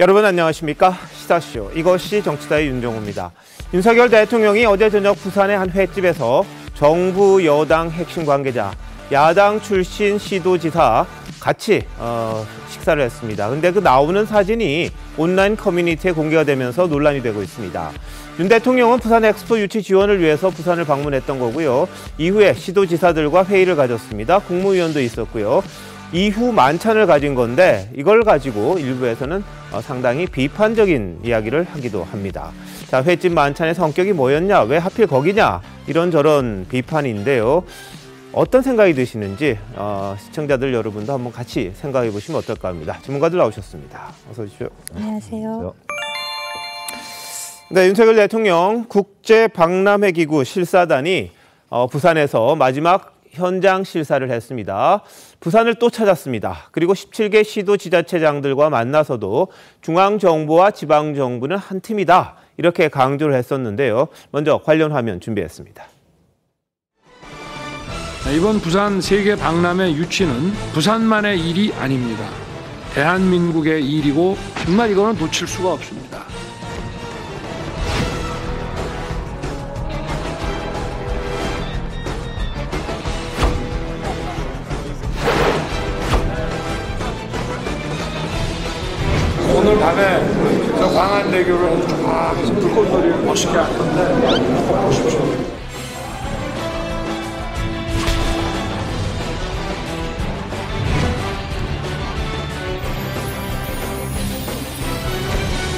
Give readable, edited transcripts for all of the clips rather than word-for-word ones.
여러분 안녕하십니까? 시사쇼 이것이 정치다의 윤정호입니다. 윤석열 대통령이 어제 저녁 부산의 한 횟집에서 정부 여당 핵심 관계자, 야당 출신 시도지사 같이 식사를 했습니다. 근데 그 나오는 사진이 온라인 커뮤니티에 공개가 되면서 논란이 되고 있습니다. 윤 대통령은 부산 엑스포 유치 지원을 위해서 부산을 방문했던 거고요. 이후에 시도지사들과 회의를 가졌습니다. 국무위원도 있었고요. 이후 만찬을 가진 건데 이걸 가지고 일부에서는 상당히 비판적인 이야기를 하기도 합니다. 자, 횟집 만찬의 성격이 뭐였냐? 왜 하필 거기냐? 이런저런 비판인데요. 어떤 생각이 드시는지 시청자들 여러분도 한번 같이 생각해 보시면 어떨까 합니다. 전문가들 나오셨습니다. 어서 오십시오. 안녕하세요. 네, 윤석열 대통령 국제박람회기구 실사단이 부산에서 마지막 현장 실사를 했습니다. 부산을 또 찾았습니다. 그리고 17개 시도지자체장들과 만나서도 중앙정부와 지방정부는 한 팀이다. 이렇게 강조를 했었는데요. 먼저 관련 화면 준비했습니다. 이번 부산 세계 박람회 유치는 부산만의 일이 아닙니다. 대한민국의 일이고 정말 이거는 놓칠 수가 없습니다. 오늘 밤에 저 광안대교를 쫙 해서 불꽃놀이를 멋있게 할 건데 보십시오.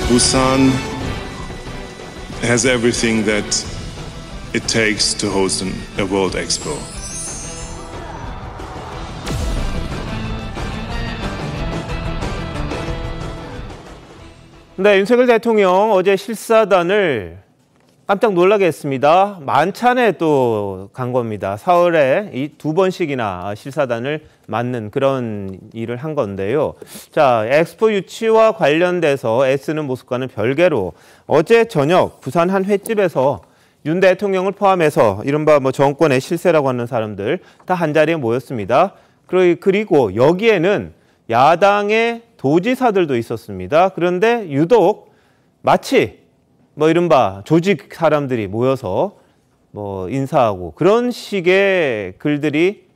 Busan has everything that it takes to host a World Expo. 네, 윤석열 대통령 어제 실사단을 깜짝 놀라게 했습니다. 만찬에 또 간 겁니다. 사흘에 이 두 번씩이나 실사단을 맞는 그런 일을 한 건데요. 자, 엑스포 유치와 관련돼서 애쓰는 모습과는 별개로 어제 저녁 부산 한 횟집에서 윤 대통령을 포함해서 이른바 정권의 실세라고 하는 사람들 다 한자리에 모였습니다. 그리고 여기에는 야당의 도지사들도 있었습니다. 그런데 유독 마치 이른바 조직 사람들이 모여서 인사하고 그런 식의 글들이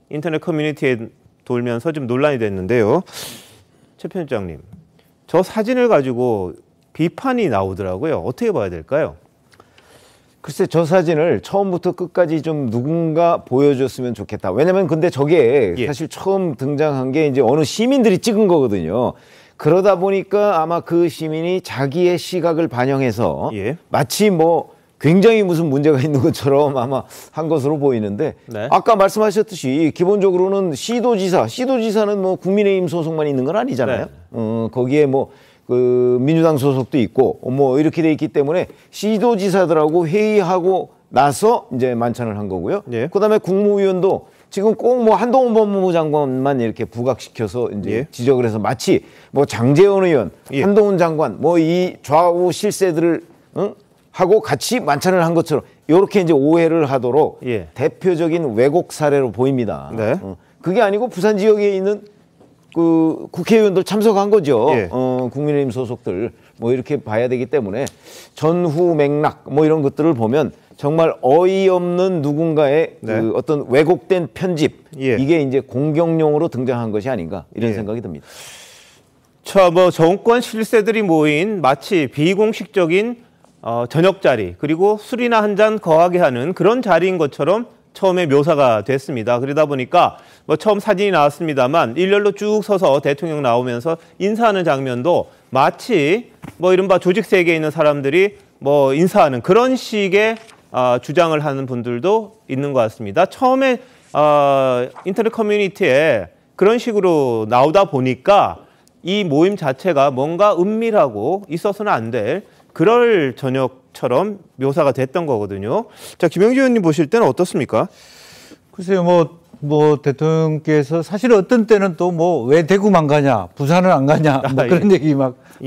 인터넷 커뮤니티에 돌면서 좀 논란이 됐는데요. 최 편집장님, 저 사진을 가지고 비판이 나오더라고요. 어떻게 봐야 될까요? 글쎄, 저 사진을 처음부터 끝까지 좀 누군가 보여줬으면 좋겠다. 왜냐면 근데 저게 사실 처음 등장한 게 이제 어느 시민들이 찍은 거거든요. 그러다 보니까 아마 그 시민이 자기의 시각을 반영해서 마치 굉장히 무슨 문제가 있는 것처럼 아마 한 것으로 보이는데 네. 아까 말씀하셨듯이 기본적으로는 시도지사는 국민의힘 소속만 있는 건 아니잖아요. 네. 거기에 그 민주당 소속도 있고 이렇게 돼 있기 때문에 시도지사들하고 회의하고 나서 이제 만찬을 한 거고요. 예. 그다음에 국무위원도 지금 꼭 한동훈 법무부 장관만 이렇게 부각시켜서 이제 지적을 해서 마치 장제원 의원, 한동훈 장관 이 좌우 실세들을 하고 같이 만찬을 한 것처럼 이렇게 이제 오해를 하도록 대표적인 왜곡 사례로 보입니다. 네. 그게 아니고 부산 지역에 있는 그 국회의원들 참석한 거죠. 국민의힘 소속들 이렇게 봐야 되기 때문에 전후 맥락 이런 것들을 보면 정말 어이없는 누군가의 그 어떤 왜곡된 편집 이게 이제 공격용으로 등장한 것이 아닌가 이런 생각이 듭니다. 자, 정권 실세들이 모인 마치 비공식적인 저녁 자리 그리고 술이나 한 잔 거하게 하는 그런 자리인 것처럼 처음에 묘사가 됐습니다. 그러다 보니까 처음 사진이 나왔습니다만 일렬로 쭉 서서 대통령 나오면서 인사하는 장면도 마치 이른바 조직 세계에 있는 사람들이 인사하는 그런 식의 주장을 하는 분들도 있는 것 같습니다. 처음에 인터넷 커뮤니티에 그런 식으로 나오다 보니까 이 모임 자체가 뭔가 은밀하고 있어서는 안 될 그럴 저녁처럼 묘사가 됐던 거거든요. 자, 김영주 의원님 보실 때는 어떻습니까? 글쎄요, 대통령께서 사실 어떤 때는 또 왜 대구만 가냐, 부산을 안 가냐, 그런 얘기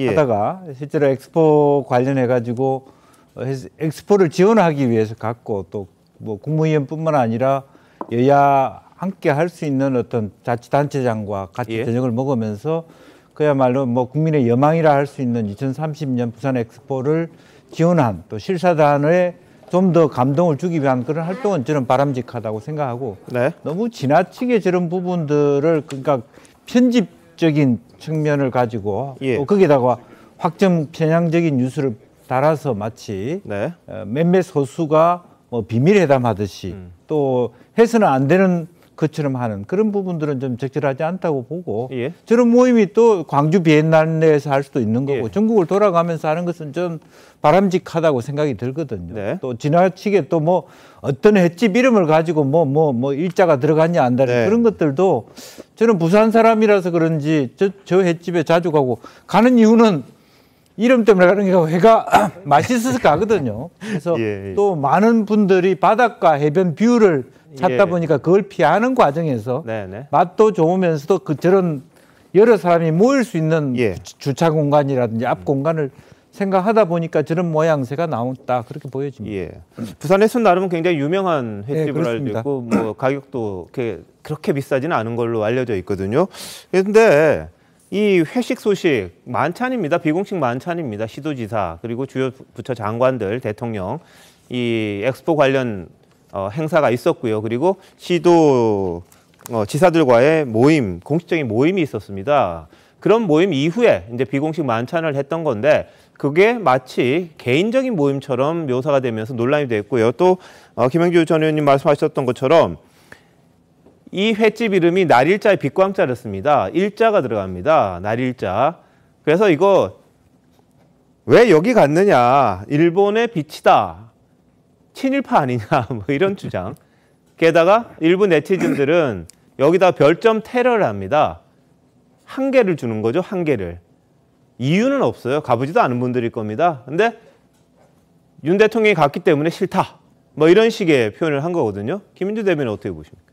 하다가 실제로 엑스포 관련해가지고 엑스포를 지원하기 위해서 갔고 또 국무위원뿐만 아니라 여야 함께 할 수 있는 어떤 자치단체장과 같이 저녁을 먹으면서 그야말로 뭐 국민의 여망이라 할 수 있는 2030년 부산 엑스포를 지원한 또 실사단에 좀 더 감동을 주기 위한 그런 활동은 저는 바람직하다고 생각하고 네. 너무 지나치게 저런 부분들을 그러니까 편집적인 측면을 가지고 예. 또 거기다가 확정 편향적인 뉴스를 달아서 마치 네. 몇몇 소수가 뭐 비밀회담하듯이 또 해서는 안 되는 것처럼 하는 그런 부분들은 좀 적절하지 않다고 보고 예. 저런 모임이 또 광주 비엔날레에서 할 수도 있는 거고 예. 전국을 돌아가면서 하는 것은 좀 바람직하다고 생각이 들거든요. 네. 또 지나치게 또 뭐 어떤 횟집 이름을 가지고 뭐 일자가 들어갔냐 안 들어갔냐 네. 그런 것들도 저는 부산 사람이라서 그런지 저 횟집에 자주 가는 이유는 이름 때문에 가는 게 회가 맛있어서 가거든요. 그래서 예. 또 많은 분들이 바닷가 해변 뷰를 찾다 예. 보니까 그걸 피하는 과정에서 네네. 맛도 좋으면서도 저런 여러 사람이 모일 수 있는 예. 주차 공간이라든지 앞 공간을 생각하다 보니까 저런 모양새가 나온다 그렇게 보여집니다. 예. 부산에서는 나름 굉장히 유명한 횟집을 알고 그렇습니다. 있고 뭐 가격도 그렇게 비싸지는 않은 걸로 알려져 있거든요. 그런데 이 회식 소식 만찬입니다. 비공식 만찬입니다. 시도지사 그리고 주요 부처 장관들, 대통령 이 엑스포 관련 행사가 있었고요. 그리고 시도 지사들과의 모임, 공식적인 모임이 있었습니다. 그런 모임 이후에 이제 비공식 만찬을 했던 건데 그게 마치 개인적인 모임처럼 묘사가 되면서 논란이 됐고요. 또 김영주 전 의원님 말씀하셨던 것처럼 이 횟집 이름이 날일자에 빛광자를 씁니다. 일자가 들어갑니다. 날일자. 그래서 이거 왜 여기 갔느냐. 일본의 빛이다. 친일파 아니냐. 뭐 이런 주장. 게다가 일부 네티즌들은 여기다 별점 테러를 합니다. 한 개를 주는 거죠. 한 개를. 이유는 없어요. 가보지도 않은 분들일 겁니다. 근데 윤 대통령이 갔기 때문에 싫다. 뭐 이런 식의 표현을 한 거거든요. 김민주 대변인 어떻게 보십니까?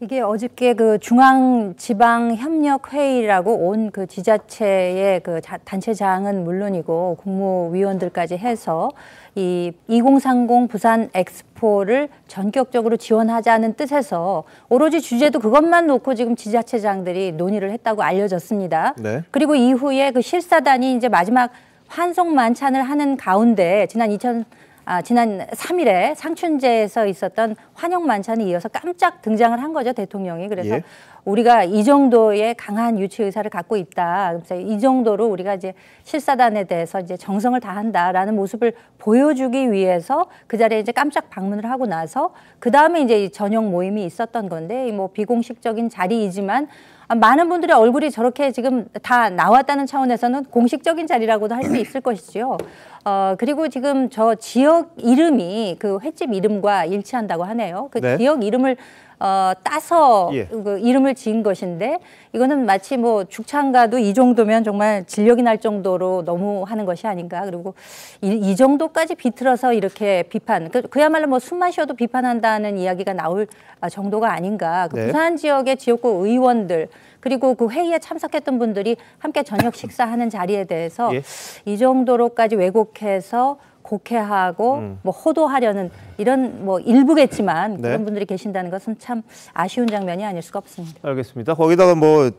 이게 어저께 그 중앙지방협력회의라고 온 그 지자체의 그 단체장은 물론이고 국무위원들까지 해서 이 2030 부산 엑스포를 전격적으로 지원하자는 뜻에서 오로지 주제도 그것만 놓고 지금 지자체장들이 논의를 했다고 알려졌습니다. 네. 그리고 이후에 그 실사단이 이제 마지막 환송 만찬을 하는 가운데 지난 3일에 상춘제에서 있었던 환영 만찬에 이어서 깜짝 등장을 한 거죠, 대통령이. 그래서 예. 우리가 이 정도의 강한 유치 의사를 갖고 있다. 그래서 이 정도로 우리가 이제 실사단에 대해서 이제 정성을 다한다라는 모습을 보여주기 위해서 그 자리에 이제 깜짝 방문을 하고 나서 그 다음에 이제 저녁 모임이 있었던 건데 뭐 비공식적인 자리이지만 많은 분들의 얼굴이 저렇게 지금 다 나왔다는 차원에서는 공식적인 자리라고도 할 수 있을 것이지요. 그리고 지금 저 지역 이름이 그 횟집 이름과 일치한다고 하네요. 그 네. 지역 이름을 따서 예. 그 이름을 지은 것인데 이거는 마치 뭐 죽창가도 이 정도면 정말 진력이 날 정도로 너무 하는 것이 아닌가. 그리고 이 정도까지 비틀어서 이렇게 비판, 그야말로 뭐 숨 마셔도 비판한다는 이야기가 나올 정도가 아닌가. 그 네. 부산 지역의 지역구 의원들 그리고 그 회의에 참석했던 분들이 함께 저녁 식사하는 자리에 대해서 예. 이 정도로까지 왜곡해서 곡해하고 뭐 호도하려는 이런 뭐 일부겠지만 네. 그런 분들이 계신다는 것은 참 아쉬운 장면이 아닐 수가 없습니다. 알겠습니다. 거기다가 뭐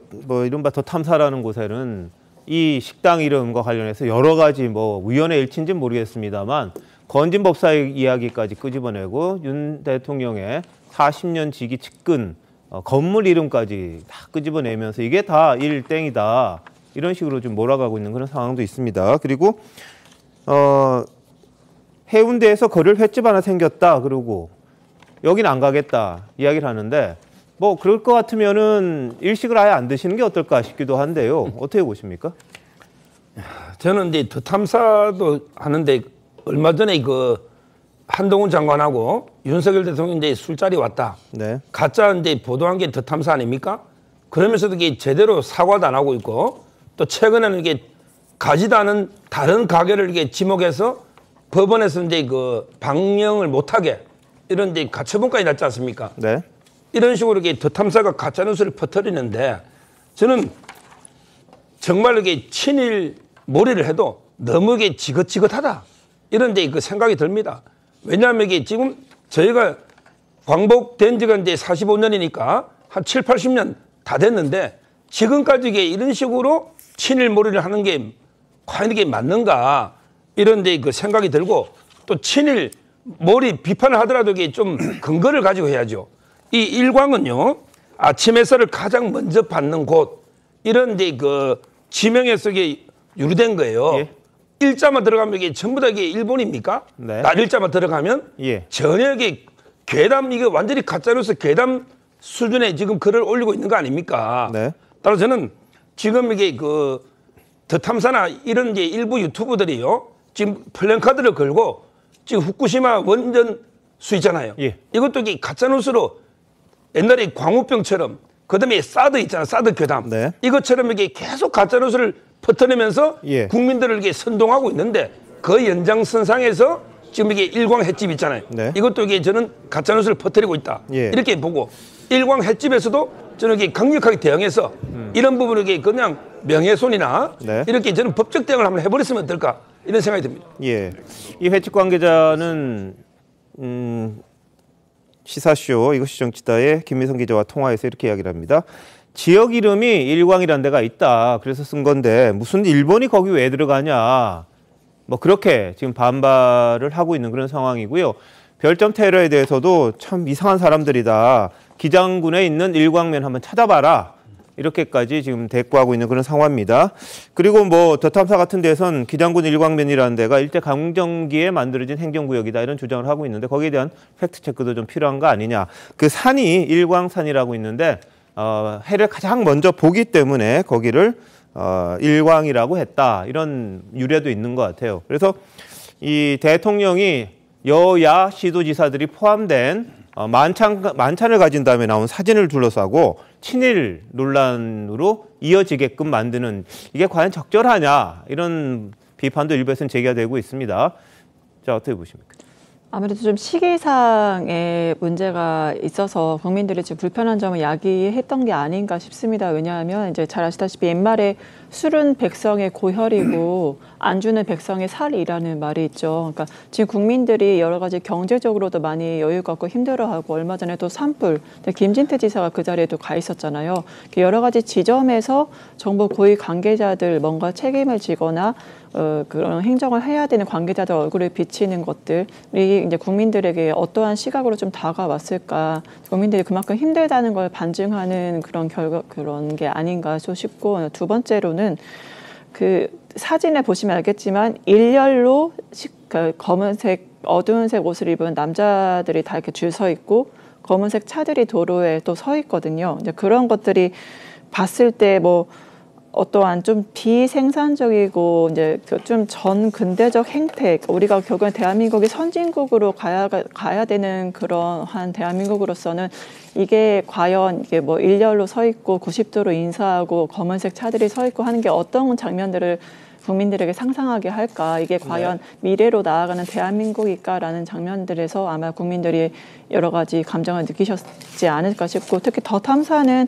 이른바 더 탐사라는 곳에는 이 식당 이름과 관련해서 여러 가지 뭐 우연의 일치인지는 모르겠습니다만 건진 법사의 이야기까지 끄집어내고 윤 대통령의 40년 지기 측근 건물 이름까지 다 끄집어내면서 이게 다 일땡이다 이런 식으로 좀 몰아가고 있는 그런 상황도 있습니다. 그리고 해운대에서 거릴 횟집 하나 생겼다 그러고 여긴 안 가겠다 이야기를 하는데 뭐 그럴 것 같으면은 일식을 아예 안 드시는 게 어떨까 싶기도 한데요. 어떻게 보십니까? 저는 이제 더 탐사도 하는데 얼마 전에 그 한동훈 장관하고 윤석열 대통령이 이제 술자리 왔다. 네. 가짜 이제 보도한 게 더 탐사 아닙니까? 그러면서도 이게 제대로 사과도 안 하고 있고 또 최근에는 이게 가지도 않은 다른 가게를 이게 지목해서 법원에서 이제 그 방영을 못하게 이런 이제 가처분까지 났지 않습니까? 네. 이런 식으로 이게 더 탐사가 가짜 뉴스를 퍼뜨리는데 저는 정말 이게 친일 몰이를 해도 너무 이게 지긋지긋하다 이런 이제 그 생각이 듭니다. 왜냐하면 이게 지금 저희가 광복된 지가 이제 45년이니까 한 7, 80년 다 됐는데 지금까지 이게 이런 식으로 친일몰이를 하는 게 과연 이게 맞는가 이런 데 그 생각이 들고 또 친일몰이 비판을 하더라도 이게 좀 근거를 가지고 해야죠. 이 일광은요 아침 햇살을 가장 먼저 받는 곳 이런 데 그 지명에서 이게 유리된 거예요. 예. 일자만 들어가면 이게 전부 다 이게 일본입니까? 네. 날 일자만 들어가면 예. 전혀 이게 괴담 이게 완전히 가짜로서 괴담 수준에 지금 글을 올리고 있는 거 아닙니까? 네. 따라서 저는 지금 이게 그 더 탐사나 이런 이제 일부 유튜브들이요 지금 플랜카드를 걸고 지금 후쿠시마 원전수 있잖아요. 예. 이것도 이게 가짜뉴스로 옛날에 광우병처럼 그다음에 사드 있잖아요. 사드 괴담. 네. 이것처럼 이게 계속 가짜뉴스를 퍼뜨리면서 예. 국민들을 이게 선동하고 있는데 그 연장선상에서 지금 이게 일광 횟집 있잖아요. 네. 이것도 이게 저는 가짜뉴스를 퍼뜨리고 있다. 예. 이렇게 보고 일광 횟집에서도 저는 이게 강력하게 대응해서 이런 부분을 이게 그냥 명예훼손이나 네. 이렇게 저는 법적 대응을 한번 해버렸으면 어떨까 이런 생각이 듭니다. 예. 이 횟집 관계자는 시사쇼 이것이 정치다의 김미성 기자와 통화해서 이렇게 이야기를 합니다. 지역 이름이 일광이라는 데가 있다. 그래서 쓴 건데 무슨 일본이 거기 왜 들어가냐. 뭐 그렇게 지금 반발을 하고 있는 그런 상황이고요. 별점 테러에 대해서도 참 이상한 사람들이다. 기장군에 있는 일광면 한번 찾아봐라. 이렇게까지 지금 대꾸하고 있는 그런 상황입니다. 그리고 뭐 더 탐사 같은 데선 기장군 일광면이라는 데가 일제 강점기에 만들어진 행정구역이다 이런 주장을 하고 있는데 거기에 대한 팩트 체크도 좀 필요한 거 아니냐. 그 산이 일광산이라고 있는데 해를 가장 먼저 보기 때문에 거기를 일광이라고 했다 이런 유래도 있는 것 같아요. 그래서 이 대통령이 여야 시도지사들이 포함된 만찬을 가진 다음에 나온 사진을 둘러싸고 친일 논란으로 이어지게끔 만드는 이게 과연 적절하냐 이런 비판도 일부에서는 제기가 되고 있습니다. 자, 어떻게 보십니까? 아무래도 좀 시기상의 문제가 있어서 국민들이 지금 불편한 점을 야기했던 게 아닌가 싶습니다. 왜냐하면 이제 잘 아시다시피 옛말에 술은 백성의 고혈이고 안주는 백성의 살이라는 말이 있죠. 그러니까 지금 국민들이 여러 가지 경제적으로도 많이 여유가 없고 힘들어하고 얼마 전에 또 산불, 김진태 지사가 그 자리에도 가 있었잖아요. 여러 가지 지점에서 정부 고위 관계자들 뭔가 책임을 지거나 그런 행정을 해야 되는 관계자들 얼굴을 비치는 것들이 이제 국민들에게 어떠한 시각으로 좀 다가왔을까, 국민들이 그만큼 힘들다는 걸 반증하는 그런 게 아닌가 싶고, 두 번째로는 그 사진에 보시면 알겠지만 일렬로 검은색 어두운색 옷을 입은 남자들이 다 이렇게 줄 서 있고 검은색 차들이 도로에 또 서 있거든요. 이제 그런 것들이 봤을 때 뭐 어떠한 좀 비생산적이고 이제 좀 전근대적 행태, 우리가 결국엔 대한민국이 선진국으로 가야 되는 그러한 대한민국으로서는 이게 과연 이게 뭐 일렬로 서 있고 90도로 인사하고 검은색 차들이 서 있고 하는 게 어떤 장면들을 국민들에게 상상하게 할까, 이게 과연 미래로 나아가는 대한민국일까라는 장면들에서 아마 국민들이 여러 가지 감정을 느끼셨지 않을까 싶고, 특히 더 탐사는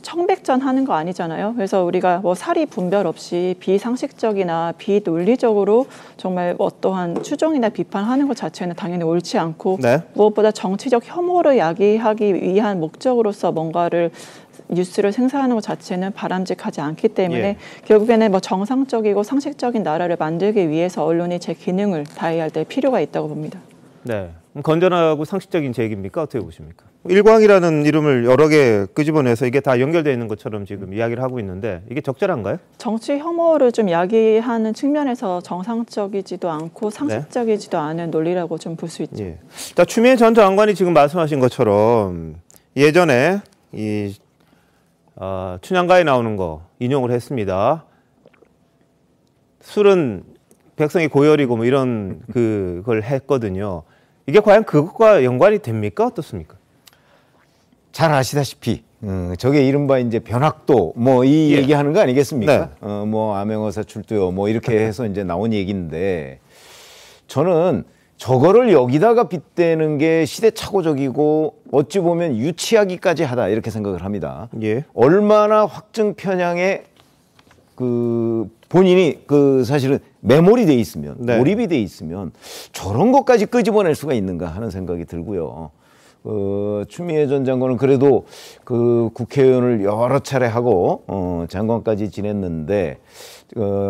청백전 하는 거 아니잖아요. 그래서 우리가 뭐 사리 분별 없이 비상식적이나 비논리적으로 정말 어떠한 추종이나 비판하는 것 자체는 당연히 옳지 않고, 무엇보다 정치적 혐오를 야기하기 위한 목적으로서 뭔가를 뉴스를 생산하는 것 자체는 바람직하지 않기 때문에 결국에는 뭐 정상적이고 상식적인 나라를 만들기 위해서 언론이 제 기능을 다해야 할 때 필요가 있다고 봅니다. 네. 건전하고 상식적인 제 얘기입니까? 어떻게 보십니까? 일광이라는 이름을 여러 개 끄집어내서 이게 다 연결되어 있는 것처럼 지금 이야기를 하고 있는데 이게 적절한가요? 정치 혐오를 좀 야기하는 측면에서 정상적이지도 않고 상식적이지도 않은 논리라고 좀 볼 수 있죠. 자, 추미애 전 장관이 지금 말씀하신 것처럼 예전에 이 춘향가에 나오는 거 인용을 했습니다. 술은 백성의 고열이고 뭐 이런 그걸 했거든요. 이게 과연 그것과 연관이 됩니까? 어떻습니까? 잘 아시다시피 저게 이른바 이제 변학도 뭐 이 얘기하는 거 아니겠습니까? 뭐 암행어사 출두요 뭐 이렇게 해서 이제 나온 얘기인데, 저는 저거를 여기다가 빗대는 게 시대착오적이고 어찌 보면 유치하기까지 하다 이렇게 생각을 합니다. 얼마나 확증 편향에 본인이 사실은 메모리 돼 있으면, 몰입이 돼 있으면 저런 것까지 끄집어낼 수가 있는가 하는 생각이 들고요. 추미애 전 장관은 그래도 그 국회의원을 여러 차례 하고 장관까지 지냈는데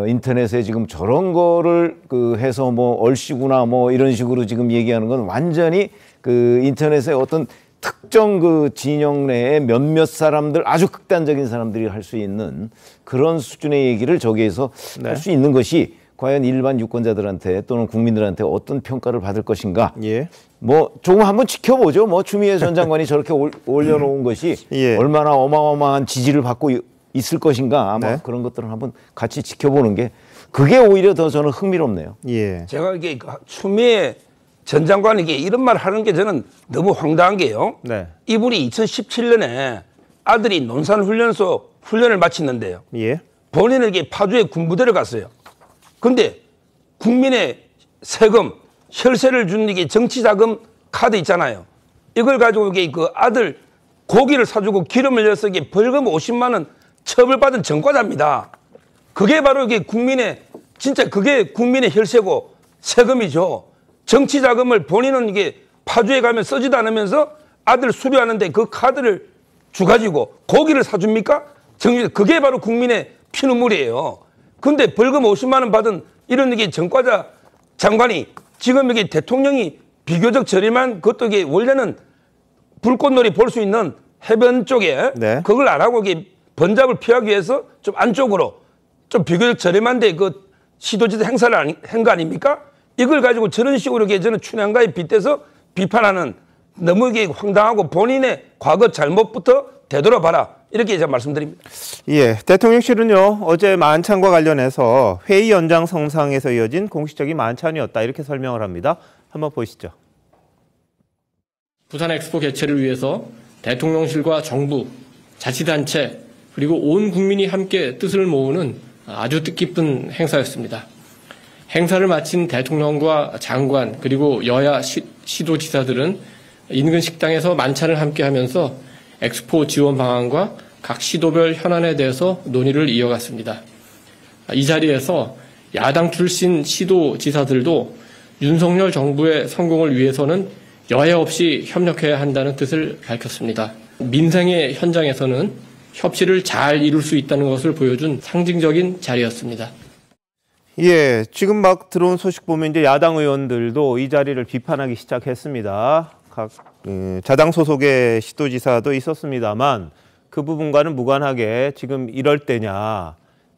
인터넷에 지금 저런 거를 해서 뭐 얼씨구나 뭐 이런 식으로 지금 얘기하는 건 완전히 그 인터넷에 어떤 특정 그 진영 내에 몇몇 사람들, 아주 극단적인 사람들이 할 수 있는 그런 수준의 얘기를 저기에서 할 수 있는 것이 과연 일반 유권자들한테 또는 국민들한테 어떤 평가를 받을 것인가. 예. 뭐 조금 한번 지켜보죠. 뭐 추미애 전 장관이 저렇게 올려놓은 것이 예. 얼마나 어마어마한 지지를 받고 있을 것인가. 아마 네. 그런 것들을 한번 같이 지켜보는 게 그게 오히려 더 저는 흥미롭네요. 예. 제가 이게 추미애 전 장관에게 이런 말 하는 게 저는 너무 황당한 게요. 네. 이분이 2017년에 아들이 논산훈련소 훈련을 마쳤는데요. 예. 본인에게 파주에 군부대를 갔어요. 근데 국민의 세금, 혈세를 준 이게 정치자금 카드 있잖아요. 이걸 가지고 이게 그 아들 고기를 사주고 기름을 넣어서 이게 벌금 50만 원 처벌받은 전과자입니다. 그게 바로 이게 진짜 그게 국민의 혈세고 세금이죠. 정치 자금을 본인은 이게 파주에 가면 쓰지도 않으면서 아들 수료하는데 그 카드를 주가지고 고기를 사줍니까? 그게 바로 국민의 피눈물이에요. 근데 벌금 50만 원 받은 이런 이게 전과자 장관이 지금 이게 대통령이 비교적 저렴한 그것도 이게 원래는 불꽃놀이 볼 수 있는 해변 쪽에 네. 그걸 안 하고 이게 번잡을 피하기 위해서 좀 안쪽으로 좀 비교적 저렴한데 그 시도지사 행사를 한 거 아닙니까? 이걸 가지고 저런 식으로 저는 춘향가에 빗대서 비판하는 너무 이게 황당하고 본인의 과거 잘못부터 되돌아봐라. 이렇게 제가 말씀드립니다. 예, 대통령실은요 어제 만찬과 관련해서 회의 연장선상에서 이어진 공식적인 만찬이었다 이렇게 설명을 합니다. 한번 보시죠. 부산 엑스포 개최를 위해서 대통령실과 정부, 자치단체 그리고 온 국민이 함께 뜻을 모으는 아주 뜻깊은 행사였습니다. 행사를 마친 대통령과 장관 그리고 여야 시도지사들은 인근 식당에서 만찬을 함께 하면서 엑스포 지원 방안과 각 시도별 현안에 대해서 논의를 이어갔습니다. 이 자리에서 야당 출신 시도지사들도 윤석열 정부의 성공을 위해서는 여야 없이 협력해야 한다는 뜻을 밝혔습니다. 민생의 현장에서는 협치를 잘 이룰 수 있다는 것을 보여준 상징적인 자리였습니다. 예, 지금 막 들어온 소식 보면 이제 야당 의원들도 이 자리를 비판하기 시작했습니다. 각 자당 소속의 시도지사도 있었습니다만 그 부분과는 무관하게 지금 이럴 때냐,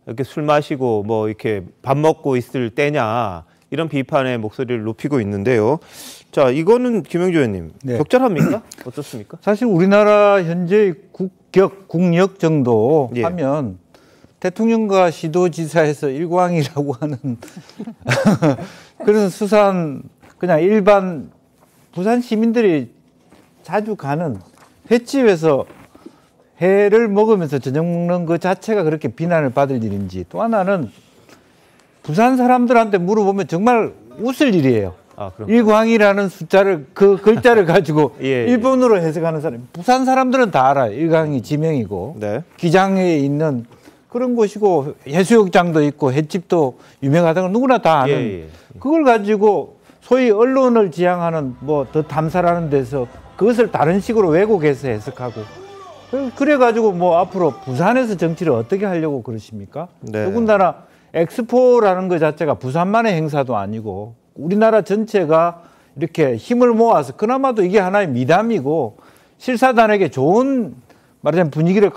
이렇게 술 마시고 뭐 이렇게 밥 먹고 있을 때냐 이런 비판의 목소리를 높이고 있는데요. 자, 이거는 김영주 의원님 네. 적절합니까? 어떻습니까? 사실 우리나라 현재 국력 정도 예. 하면 대통령과 시도지사에서 일광이라고 하는 그런 수산 그냥 일반 부산 시민들이 자주 가는 횟집에서 회를 먹으면서 저녁 먹는 그 자체가 그렇게 비난을 받을 일인지, 또 하나는 부산 사람들한테 물어보면 정말 웃을 일이에요. 일광이라는 숫자를 그 글자를 가지고 예, 일본어로 해석하는 사람, 부산 사람들은 다 알아요. 일광이 지명이고 네. 기장에 있는 그런 곳이고 해수욕장도 있고 횟집도 유명하다는 걸 누구나 다 아는 예. 그걸 가지고 소위 언론을 지향하는 뭐 더 탐사라는 데서 그것을 다른 식으로 왜곡해서 해석하고 그래가지고 뭐 앞으로 부산에서 정치를 어떻게 하려고 그러십니까? 네. 더군다나 엑스포라는 것 자체가 부산만의 행사도 아니고 우리나라 전체가 이렇게 힘을 모아서 그나마도 이게 하나의 미담이고 실사단에게 좋은 말하자면 분위기를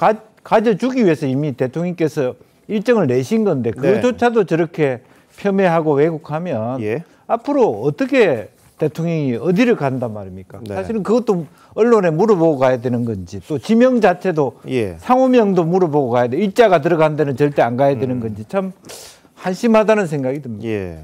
가져주기 위해서 이미 대통령께서 일정을 내신 건데 그조차도 저렇게 폄훼하고 왜곡하면 예. 앞으로 어떻게 대통령이 어디를 간단 말입니까? 네. 사실은 그것도 언론에 물어보고 가야 되는 건지, 또 지명 자체도 예. 상호명도 물어보고 가야 돼. 일자가 들어간 데는 절대 안 가야 되는 건지 참 한심하다는 생각이 듭니다. 예.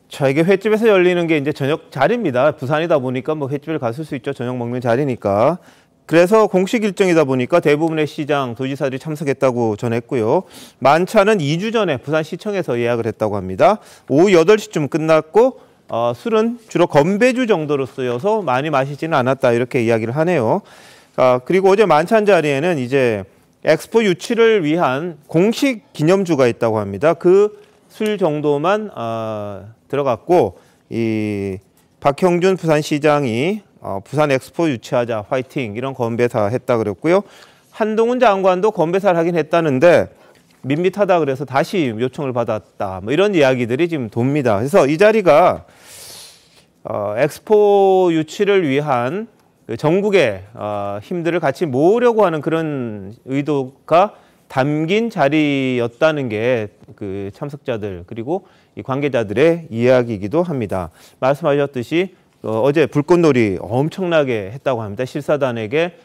자, 이게 횟집에서 열리는 게 이제 저녁 자리입니다. 부산이다 보니까 뭐 횟집을 갔을 수 있죠. 저녁 먹는 자리니까. 그래서 공식 일정이다 보니까 대부분의 시장, 도지사들이 참석했다고 전했고요. 만찬은 2주 전에 부산시청에서 예약을 했다고 합니다. 오후 8시쯤 끝났고 술은 주로 건배주 정도로 쓰여서 많이 마시지는 않았다 이렇게 이야기를 하네요. 그리고 어제 만찬 자리에는 이제 엑스포 유치를 위한 공식 기념주가 있다고 합니다. 그 술 정도만 들어갔고 이 박형준 부산시장이 부산 엑스포 유치하자 화이팅 이런 건배사 했다 그랬고요. 한동훈 장관도 건배사를 하긴 했다는데 밋밋하다 그래서 다시 요청을 받았다. 뭐 이런 이야기들이 지금 돕니다. 그래서 이 자리가 엑스포 유치를 위한 전국의 힘들을 같이 모으려고 하는 그런 의도가 담긴 자리였다는 게 그 참석자들 그리고 이 관계자들의 이야기이기도 합니다. 말씀하셨듯이 어제 불꽃놀이 엄청나게 했다고 합니다. 실사단에게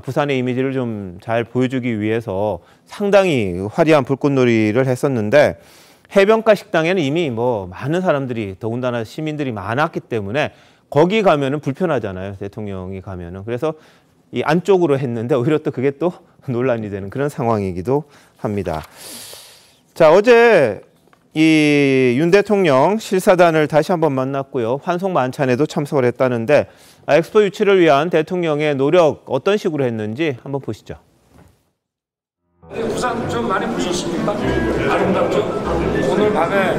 부산의 이미지를 좀 잘 보여주기 위해서 상당히 화려한 불꽃놀이를 했었는데 해변가 식당에는 이미 뭐 많은 사람들이 더군다나 시민들이 많았기 때문에 거기 가면은 불편하잖아요. 대통령이 가면은. 그래서 이 안쪽으로 했는데 오히려 또 그게 또 논란이 되는 그런 상황이기도 합니다. 자, 어제 이 윤 대통령 실사단을 다시 한번 만났고요. 환송 만찬에도 참석을 했다는데 엑스포 유치를 위한 대통령의 노력 어떤 식으로 했는지 한번 보시죠. 부산 좀 많이 보셨습니까? 아름답죠? 오늘 밤에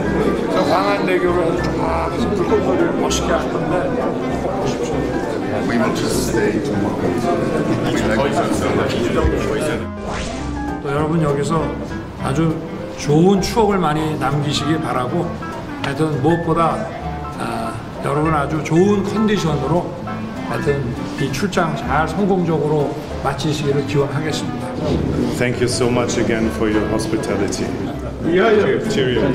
저 광안대교를 쫙 해서 불꽃놀이를 멋있게 할 건데 꼭 보십시오. 또 여러분 여기서 아주 좋은 추억을 많이 남기시기 바라고 하여튼 무엇보다 여러분 아주 좋은 컨디션으로 하여튼 이 출장 잘 성공적으로 마치시기를 기원하겠습니다. Thank you so much again for your hospitality. Cheerio.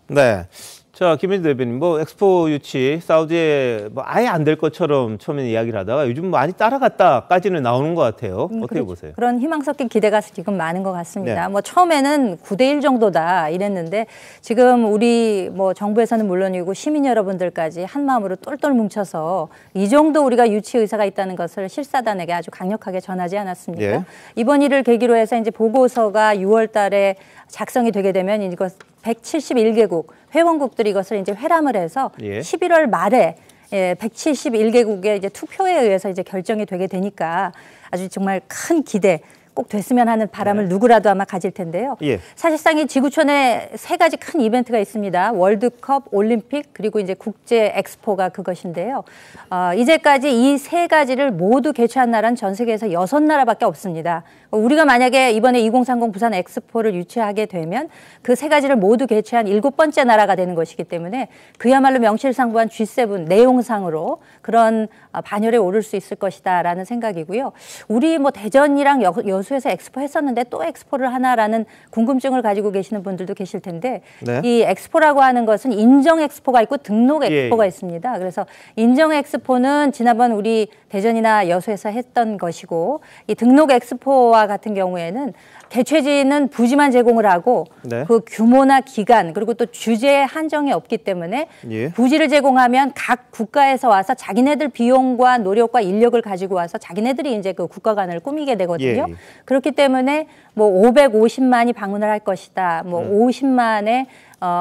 네. 자, 김민수 대변인, 뭐 엑스포 유치 사우디에 뭐 아예 안 될 것처럼 처음에 이야기를 하다가 요즘 많이 따라갔다까지는 나오는 것 같아요. 어떻게 보세요? 그런 희망 섞인 기대가 지금 많은 것 같습니다. 네. 뭐 처음에는 9대1 정도다 이랬는데 지금 우리 뭐 정부에서는 물론이고 시민 여러분들까지 한 마음으로 똘똘 뭉쳐서 이 정도 우리가 유치 의사가 있다는 것을 실사단에게 아주 강력하게 전하지 않았습니까? 예. 이번 일을 계기로 해서 이제 보고서가 6월 달에 작성이 되게 되면 이것 171개국 회원국들이 이것을 이제 회람을 해서 11월 말에 171개국의 이제 투표에 의해서 이제 결정이 되게 되니까 아주 정말 큰 기대 꼭 됐으면 하는 바람을 누구라도 아마 가질 텐데요. 사실상 이 지구촌에 세 가지 큰 이벤트가 있습니다. 월드컵, 올림픽, 그리고 이제 국제 엑스포가 그것인데요. 이제까지 이 세 가지를 모두 개최한 나라는 전 세계에서 6나라밖에 없습니다. 우리가 만약에 이번에 2030 부산 엑스포를 유치하게 되면 그 세 가지를 모두 개최한 7번째 나라가 되는 것이기 때문에 그야말로 명실상부한 G7 내용상으로 그런 반열에 오를 수 있을 것이다라는 생각이고요. 우리 뭐 대전이랑 여수에서 엑스포 했었는데 또 엑스포를 하나라는 궁금증을 가지고 계시는 분들도 계실 텐데 이 엑스포라고 하는 것은 인정 엑스포가 있고 등록 엑스포가 있습니다. 그래서 인정 엑스포는 지난번 우리 대전이나 여수에서 했던 것이고 이 등록 엑스포와 같은 경우에는 개최지는 부지만 제공을 하고 그 규모나 기간 그리고 또 주제에 한정이 없기 때문에 부지를 제공하면 각 국가에서 와서 자기네들 비용과 노력과 인력을 가지고 와서 자기네들이 이제 그 국가관을 꾸미게 되거든요. 그렇기 때문에 뭐 550만이 방문을 할 것이다. 뭐 50만의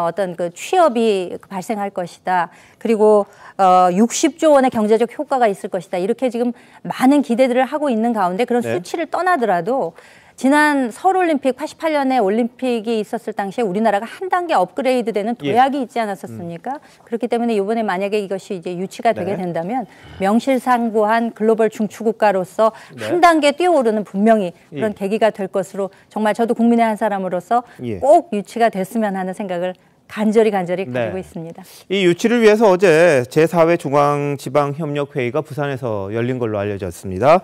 어떤 그 취업이 발생할 것이다. 그리고 60조 원의 경제적 효과가 있을 것이다. 이렇게 지금 많은 기대들을 하고 있는 가운데 그런 수치를 떠나더라도 지난 서울올림픽 88년에 올림픽이 있었을 당시에 우리나라가 한 단계 업그레이드되는 도약이 있지 않았었습니까? 그렇기 때문에 이번에 만약에 이것이 이제 유치가 되게 된다면 명실상부한 글로벌 중추국가로서 한 단계 뛰어오르는 분명히 그런 계기가 될 것으로 정말 저도 국민의 한 사람으로서 꼭 유치가 됐으면 하는 생각을 간절히 가지고 있습니다. 이 유치를 위해서 어제 제4회 중앙지방협력회의가 부산에서 열린 걸로 알려졌습니다.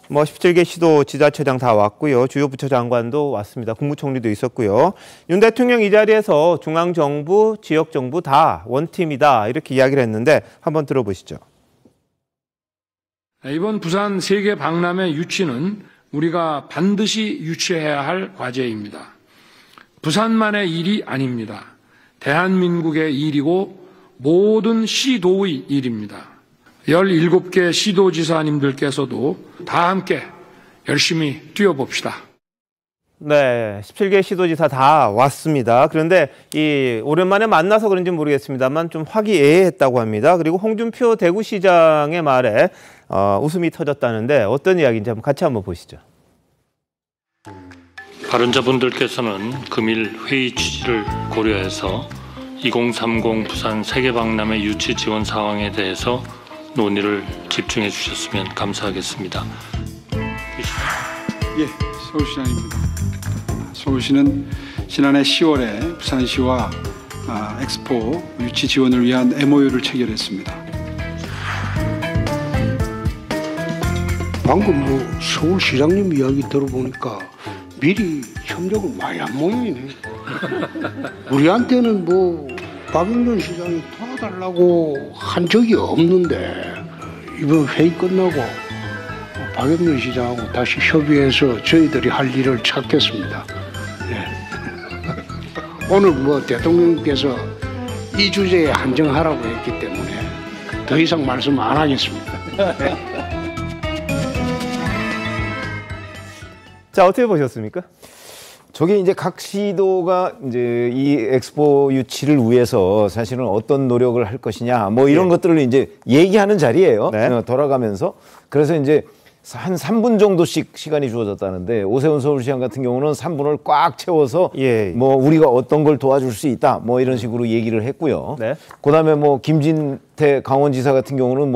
뭐 17개 시도 지자체장 다 왔고요. 주요 부처 장관도 왔습니다. 국무총리도 있었고요. 윤 대통령 이 자리에서 중앙정부, 지역정부 다 원팀이다 이렇게 이야기를 했는데 한번 들어보시죠. 이번 부산 세계 박람회 유치는 우리가 반드시 유치해야 할 과제입니다. 부산만의 일이 아닙니다. 대한민국의 일이고 모든 시도의 일입니다. 17개 시도지사님들께서도 다 함께 열심히 뛰어봅시다. 네, 17개 시도지사 다 왔습니다. 그런데 이 오랜만에 만나서 그런지 모르겠습니다만 좀 화기애애했다고 합니다. 그리고 홍준표 대구시장의 말에 웃음이 터졌다는데 어떤 이야기인지 같이 한번 보시죠. 발언자분들께서는 금일 회의 취지를 고려해서 2030 부산 세계박람회 유치 지원 상황에 대해서 논의를 집중해 주셨으면 감사하겠습니다. 예, 서울시장입니다. 서울시는 지난해 10월에 부산시와 엑스포 유치 지원을 위한 MOU를 체결했습니다. 방금 서울시장님 이야기 들어보니까 미리 협력을 많이 한 모양이네. 우리한테는 박영선 시장이 도와달라고 한 적이 없는데 이번 회의 끝나고 박영선 시장하고 다시 협의해서 저희들이 할 일을 찾겠습니다. 네. 오늘 대통령께서 이 주제에 한정하라고 했기 때문에 더 이상 말씀 안 하겠습니다. 네. 자, 어떻게 보셨습니까? 저게 이제 각 시도가 이제 이 엑스포 유치를 위해서 사실은 어떤 노력을 할 것이냐 이런 것들을 이제 얘기하는 자리예요. 네. 돌아가면서. 그래서 이제 한 3분 정도씩 시간이 주어졌다는데 오세훈 서울시장 같은 경우는 3분을 꽉 채워서 우리가 어떤 걸 도와줄 수 있다 이런 식으로 얘기를 했고요. 네. 그다음에 김진태 강원지사 같은 경우는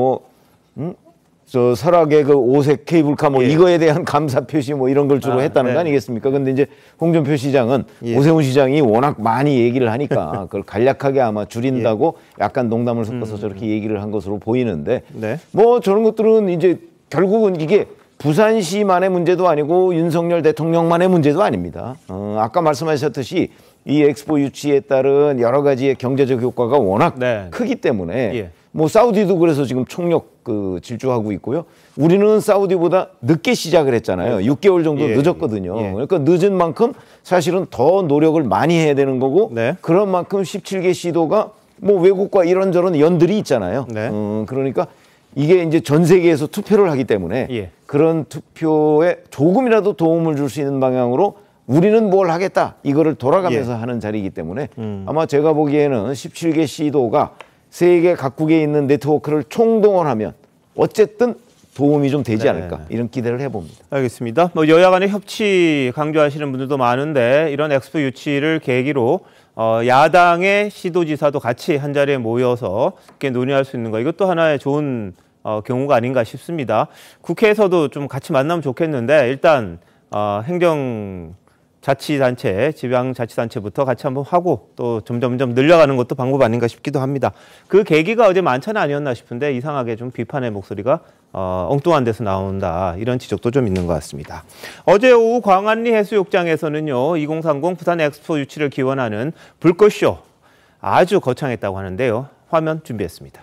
저 설악의 그 오색 케이블카 이거에 대한 감사 표시 이런 걸 주로 했다는 거 아니겠습니까? 근데 이제 홍준표 시장은 오세훈 시장이 워낙 많이 얘기를 하니까 그걸 간략하게 아마 줄인다고 약간 농담을 섞어서 저렇게 얘기를 한 것으로 보이는데 저런 것들은 이제 결국은 이게 부산시만의 문제도 아니고 윤석열 대통령만의 문제도 아닙니다. 아까 말씀하셨듯이 이 엑스포 유치에 따른 여러 가지의 경제적 효과가 워낙 크기 때문에 사우디도 그래서 지금 총력 질주하고 있고요. 우리는 사우디보다 늦게 시작을 했잖아요. 6개월 정도 늦었거든요. 그러니까 늦은 만큼 사실은 더 노력을 많이 해야 되는 거고 그런 만큼 17개 시도가 외국과 이런저런 연들이 있잖아요. 그러니까 이게 이제 전 세계에서 투표를 하기 때문에 그런 투표에 조금이라도 도움을 줄 수 있는 방향으로 우리는 뭘 하겠다 이거를 돌아가면서 하는 자리이기 때문에 아마 제가 보기에는 17개 시도가 세계 각국에 있는 네트워크를 총동원하면 어쨌든 도움이 좀 되지 않을까 이런 기대를 해봅니다. 알겠습니다. 여야 간의 협치 강조하시는 분들도 많은데 이런 엑스포 유치를 계기로 야당의 시도지사도 같이 한자리에 모여서 이렇게 논의할 수 있는 거 이것도 하나의 좋은 경우가 아닌가 싶습니다. 국회에서도 좀 같이 만나면 좋겠는데 일단 행정자치단체, 지방자치단체부터 같이 한번 하고 또 점점점 늘려가는 것도 방법 아닌가 싶기도 합니다. 그 계기가 어제 만찬 아니었나 싶은데 이상하게 좀 비판의 목소리가 엉뚱한 데서 나온다 이런 지적도 좀 있는 것 같습니다. 어제 오후 광안리 해수욕장에서는요 2030 부산 엑스포 유치를 기원하는 불꽃쇼 아주 거창했다고 하는데요. 화면 준비했습니다.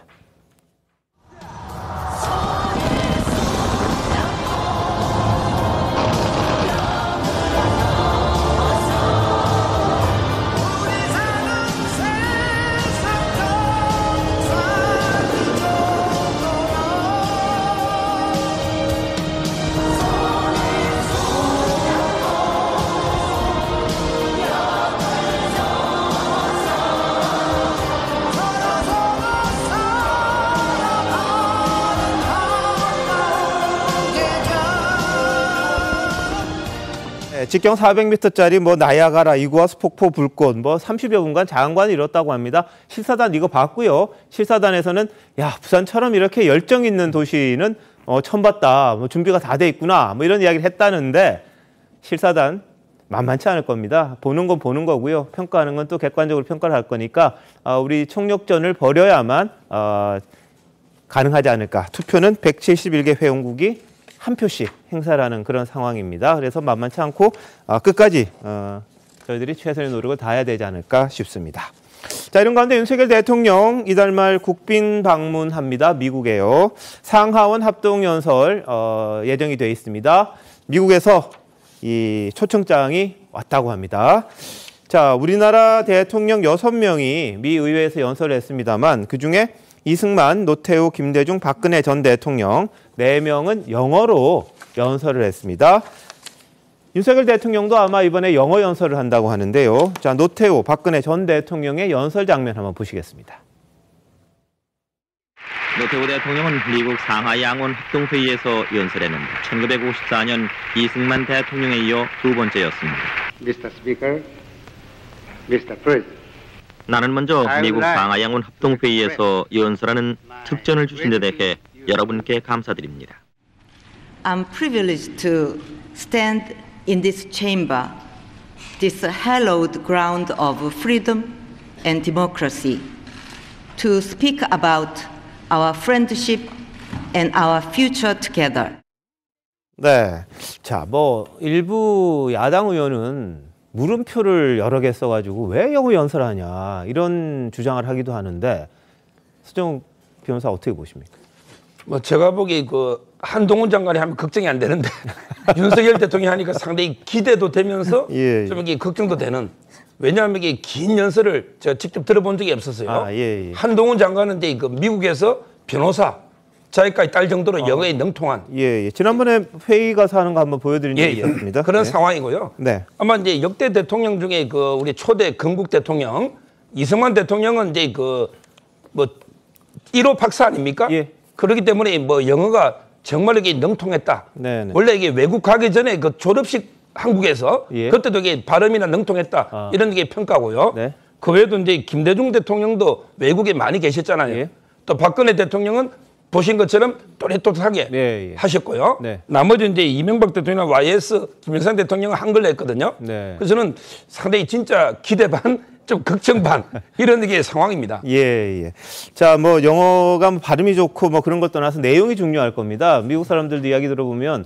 직경 400m짜리 나야가라, 이구아스 폭포 불꽃 30여 분간 장관을 이뤘다고 합니다. 실사단 이거 봤고요. 실사단에서는 야 부산처럼 이렇게 열정 있는 도시는 처음 봤다. 준비가 다 돼 있구나. 이런 이야기를 했다는데 실사단 만만치 않을 겁니다. 보는 건 보는 거고요. 평가하는 건 또 객관적으로 평가를 할 거니까 우리 총력전을 벌여야만 가능하지 않을까. 투표는 171개 회원국이 한 표씩 행사라는 그런 상황입니다. 그래서 만만치 않고 끝까지 저희들이 최선의 노력을 다해야 되지 않을까 싶습니다. 자, 이런 가운데 윤석열 대통령 이달 말 국빈 방문합니다. 미국에요. 상하원 합동연설 예정이 되어 있습니다. 미국에서 이 초청장이 왔다고 합니다. 자, 우리나라 대통령 6명이 미 의회에서 연설을 했습니다만 그중에 이승만, 노태우, 김대중, 박근혜 전 대통령 4명은 영어로 연설을 했습니다. 윤석열 대통령도 아마 이번에 영어 연설을 한다고 하는데요. 자, 노태우, 박근혜 전 대통령의 연설 장면 한번 보시겠습니다. 노태우 대통령은 미국 상하이 양원 합동회의에서 연설했는데 1954년 이승만 대통령에 이어 두 번째였습니다. Mr. Speaker, Mr. President. 나는 먼저 미국 상하양원 합동회의에서 연설하는 특전을 주신 데 대해 여러분께 감사드립니다. I'm privileged to stand in this chamber, this hallowed ground of freedom and democracy, to speak about our friendship and our future together. 네, 자, 일부 야당 의원은 물음표를 여러 개 써가지고 왜 영어 연설하냐 이런 주장을 하기도 하는데 서정욱 변호사 어떻게 보십니까? 제가 보기에 한동훈 장관이 하면 걱정이 안 되는데 윤석열 대통령이 하니까 상당히 기대도 되면서 좀 이게 걱정도 되는. 왜냐하면 이게 긴 연설을 제가 직접 들어본 적이 없었어요. 한동훈 장관은 이제 미국에서 변호사 자기까지 딸 정도로 영어에 능통한. 지난번에 회의 가서 하는 거 한번 보여드린 적이 있습니다. 그런 상황이고요. 네. 아마 이제 역대 대통령 중에 우리 초대 건국 대통령 이승만 대통령은 이제 1호 박사 아닙니까? 그렇기 때문에 영어가 정말 이게 능통했다. 네네. 원래 이게 외국 가기 전에 졸업식 한국에서 그때도 이게 발음이나 능통했다 이런 게 평가고요. 그 외에도 이제 김대중 대통령도 외국에 많이 계셨잖아요. 또 박근혜 대통령은 보신 것처럼 또렷하게 하셨고요. 나머지 이제 이명박 대통령이나 YS 김영삼 대통령은 한글로 했거든요. 그래서 저는 상당히 진짜 기대 반, 좀 걱정 반 이런 게 상황입니다. 자, 영어가 발음이 좋고 그런 것 떠나서 내용이 중요할 겁니다. 미국 사람들도 이야기 들어보면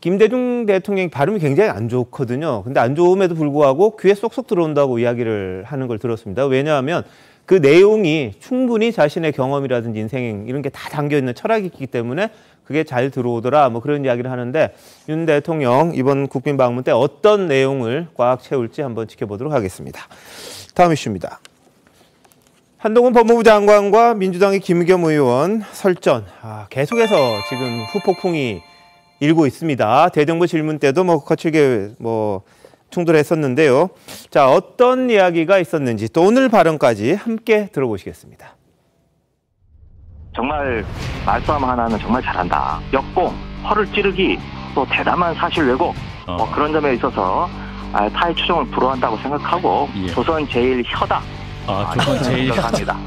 김대중 대통령이 발음이 굉장히 안 좋거든요. 근데 안 좋음에도 불구하고 귀에 쏙쏙 들어온다고 이야기를 하는 걸 들었습니다. 왜냐하면 그 내용이 충분히 자신의 경험이라든지 인생 이런 게 다 담겨있는 철학이 있기 때문에 그게 잘 들어오더라 그런 이야기를 하는데 윤 대통령 이번 국빈 방문 때 어떤 내용을 꽉 채울지 한번 지켜보도록 하겠습니다. 다음 이슈입니다. 한동훈 법무부 장관과 민주당의 김의겸 의원 설전 계속해서 지금 후폭풍이 일고 있습니다. 대정부 질문 때도 거칠게 충돌했었는데요. 자, 어떤 이야기가 있었는지 또 오늘 발언까지 함께 들어보시겠습니다. 정말 말싸움 하나는 정말 잘한다. 역공, 허를 찌르기, 또 대담한 사실 왜곡 그런 점에 있어서 타의 추종을 불허한다고 생각하고 조선 제일 혀다. 조선 제일 생각합니다.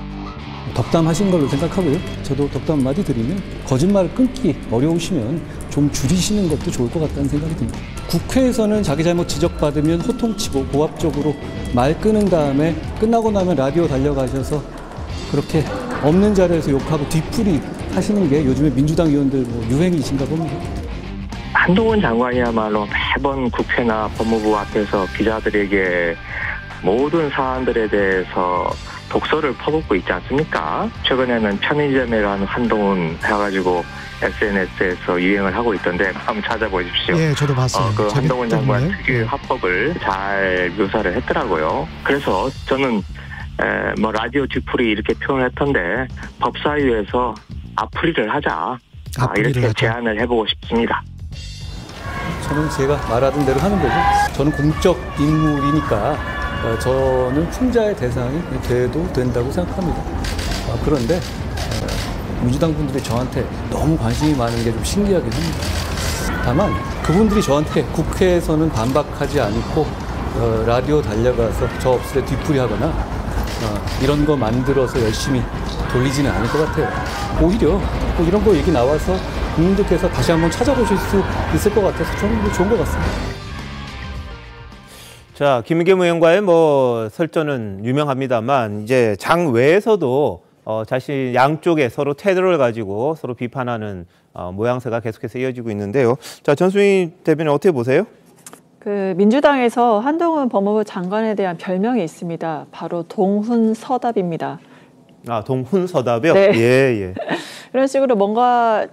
덕담하신 걸로 생각하고요. 저도 덕담 한마디 드리면 거짓말을 끊기 어려우시면 좀 줄이시는 것도 좋을 것 같다는 생각이 듭니다. 국회에서는 자기 잘못 지적받으면 호통치고 고압적으로 말 끊은 다음에 끝나고 나면 라디오 달려가셔서 그렇게 없는 자리에서 욕하고 뒤풀이 하시는 게 요즘에 민주당 의원들 유행이신가 봅니다. 한동훈 장관이야말로 매번 국회나 법무부 앞에서 기자들에게 모든 사안들에 대해서 독서를 퍼붓고 있지 않습니까? 최근에는 편의점에 간 한동훈 해가지고 SNS에서 유행을 하고 있던데 한번 찾아보십시오. 저도 봤어요. 그 한동훈 장관 특유의 화법을 잘 묘사를 했더라고요. 그래서 저는 라디오 뒤풀이 이렇게 표현했던데 법사위에서 앞풀이를 하자. 이렇게 제안을 해보고 싶습니다. 저는 제가 말하던 대로 하는 거죠. 저는 공적 인물이니까 저는 풍자의 대상이 돼도 된다고 생각합니다. 그런데 민주당 분들이 저한테 너무 관심이 많은 게 좀 신기하긴 합니다. 다만 그분들이 저한테 국회에서는 반박하지 않고 라디오 달려가서 저 없을 때 뒤풀이하거나 이런 거 만들어서 열심히 돌리지는 않을 것 같아요. 오히려 이런 거 얘기 나와서 국민들께서 다시 한번 찾아보실 수 있을 것 같아서 저는 좋은 것 같습니다. 자, 김의겸 의원과의 설전은 유명합니다만 이제 장 외에서도 자신 양쪽에 서로 태도를 가지고 서로 비판하는 모양새가 계속해서 이어지고 있는데요. 자, 전수희 대변인 어떻게 보세요? 민주당에서 한동훈 법무부 장관에 대한 별명이 있습니다. 바로 동훈서답입니다. 동훈서답이요? 네. 이런 식으로 뭔가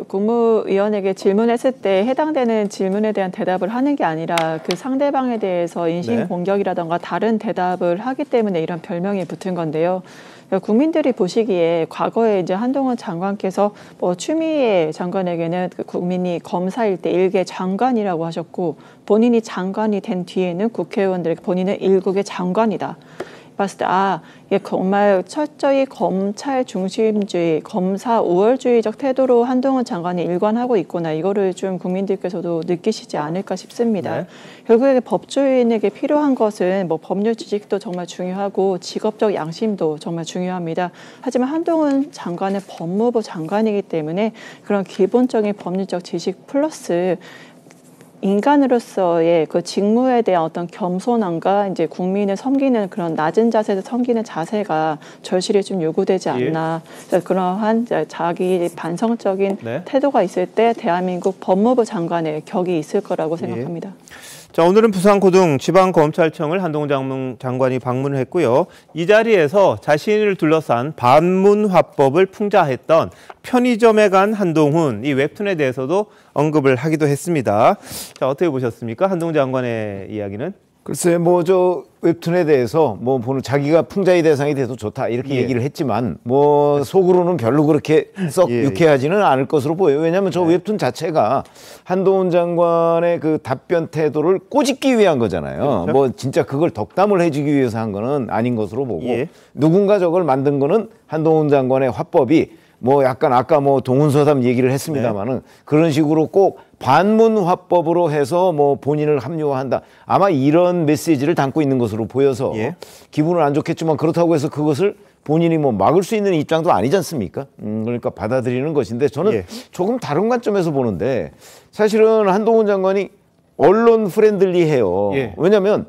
국무위원에게 질문했을 때 해당되는 질문에 대한 대답을 하는 게 아니라 그 상대방에 대해서 인신공격이라던가 다른 대답을 하기 때문에 이런 별명이 붙은 건데요. 국민들이 보시기에 과거에 이제 한동훈 장관께서 추미애 장관에게는 국민이 검사일 때 일개 장관이라고 하셨고 본인이 장관이 된 뒤에는 국회의원들에게 본인은 일국의 장관이다. 봤을 때 이게 정말 철저히 검찰 중심주의, 검사 우월주의적 태도로 한동훈 장관이 일관하고 있구나. 이거를 좀 국민들께서도 느끼시지 않을까 싶습니다. 네. 결국에 법조인에게 필요한 것은 뭐 법률 지식도 정말 중요하고 직업적 양심도 정말 중요합니다. 하지만 한동훈 장관은 법무부 장관이기 때문에 그런 기본적인 법률적 지식 플러스 인간으로서의 그 직무에 대한 어떤 겸손함과 이제 국민을 섬기는 그런 낮은 자세에서 섬기는 자세가 절실히 좀 요구되지 않나. 그러한 자기 반성적인 네. 태도가 있을 때 대한민국 법무부 장관의 격이 있을 거라고 생각합니다. 자, 오늘은 부산고등지방검찰청을 한동훈 장관이 방문을 했고요. 이 자리에서 자신을 둘러싼 반문화법을 풍자했던 편의점에 간 한동훈, 이 웹툰에 대해서도 언급을 하기도 했습니다. 자, 어떻게 보셨습니까? 한동훈 장관의 이야기는? 글쎄, 저 웹툰에 대해서 보는 자기가 풍자의 대상이 돼도 좋다 이렇게 얘기를 했지만 속으로는 별로 그렇게 썩 유쾌하지는 않을 것으로 보여요. 왜냐하면 저 웹툰 자체가 한동훈 장관의 그 답변 태도를 꼬집기 위한 거잖아요. 그렇죠? 진짜 그걸 덕담을 해주기 위해서 한 거는 아닌 것으로 보고 누군가 저걸 만든 거는 한동훈 장관의 화법이 약간 아까 동훈서답 얘기를 했습니다만은 그런 식으로 꼭 반문화법으로 해서 본인을 합리화한다. 아마 이런 메시지를 담고 있는 것으로 보여서 기분은 안 좋겠지만 그렇다고 해서 그것을 본인이 막을 수 있는 입장도 아니지 않습니까? 그러니까 받아들이는 것인데 저는 조금 다른 관점에서 보는데 사실은 한동훈 장관이 언론 프렌들리해요. 왜냐하면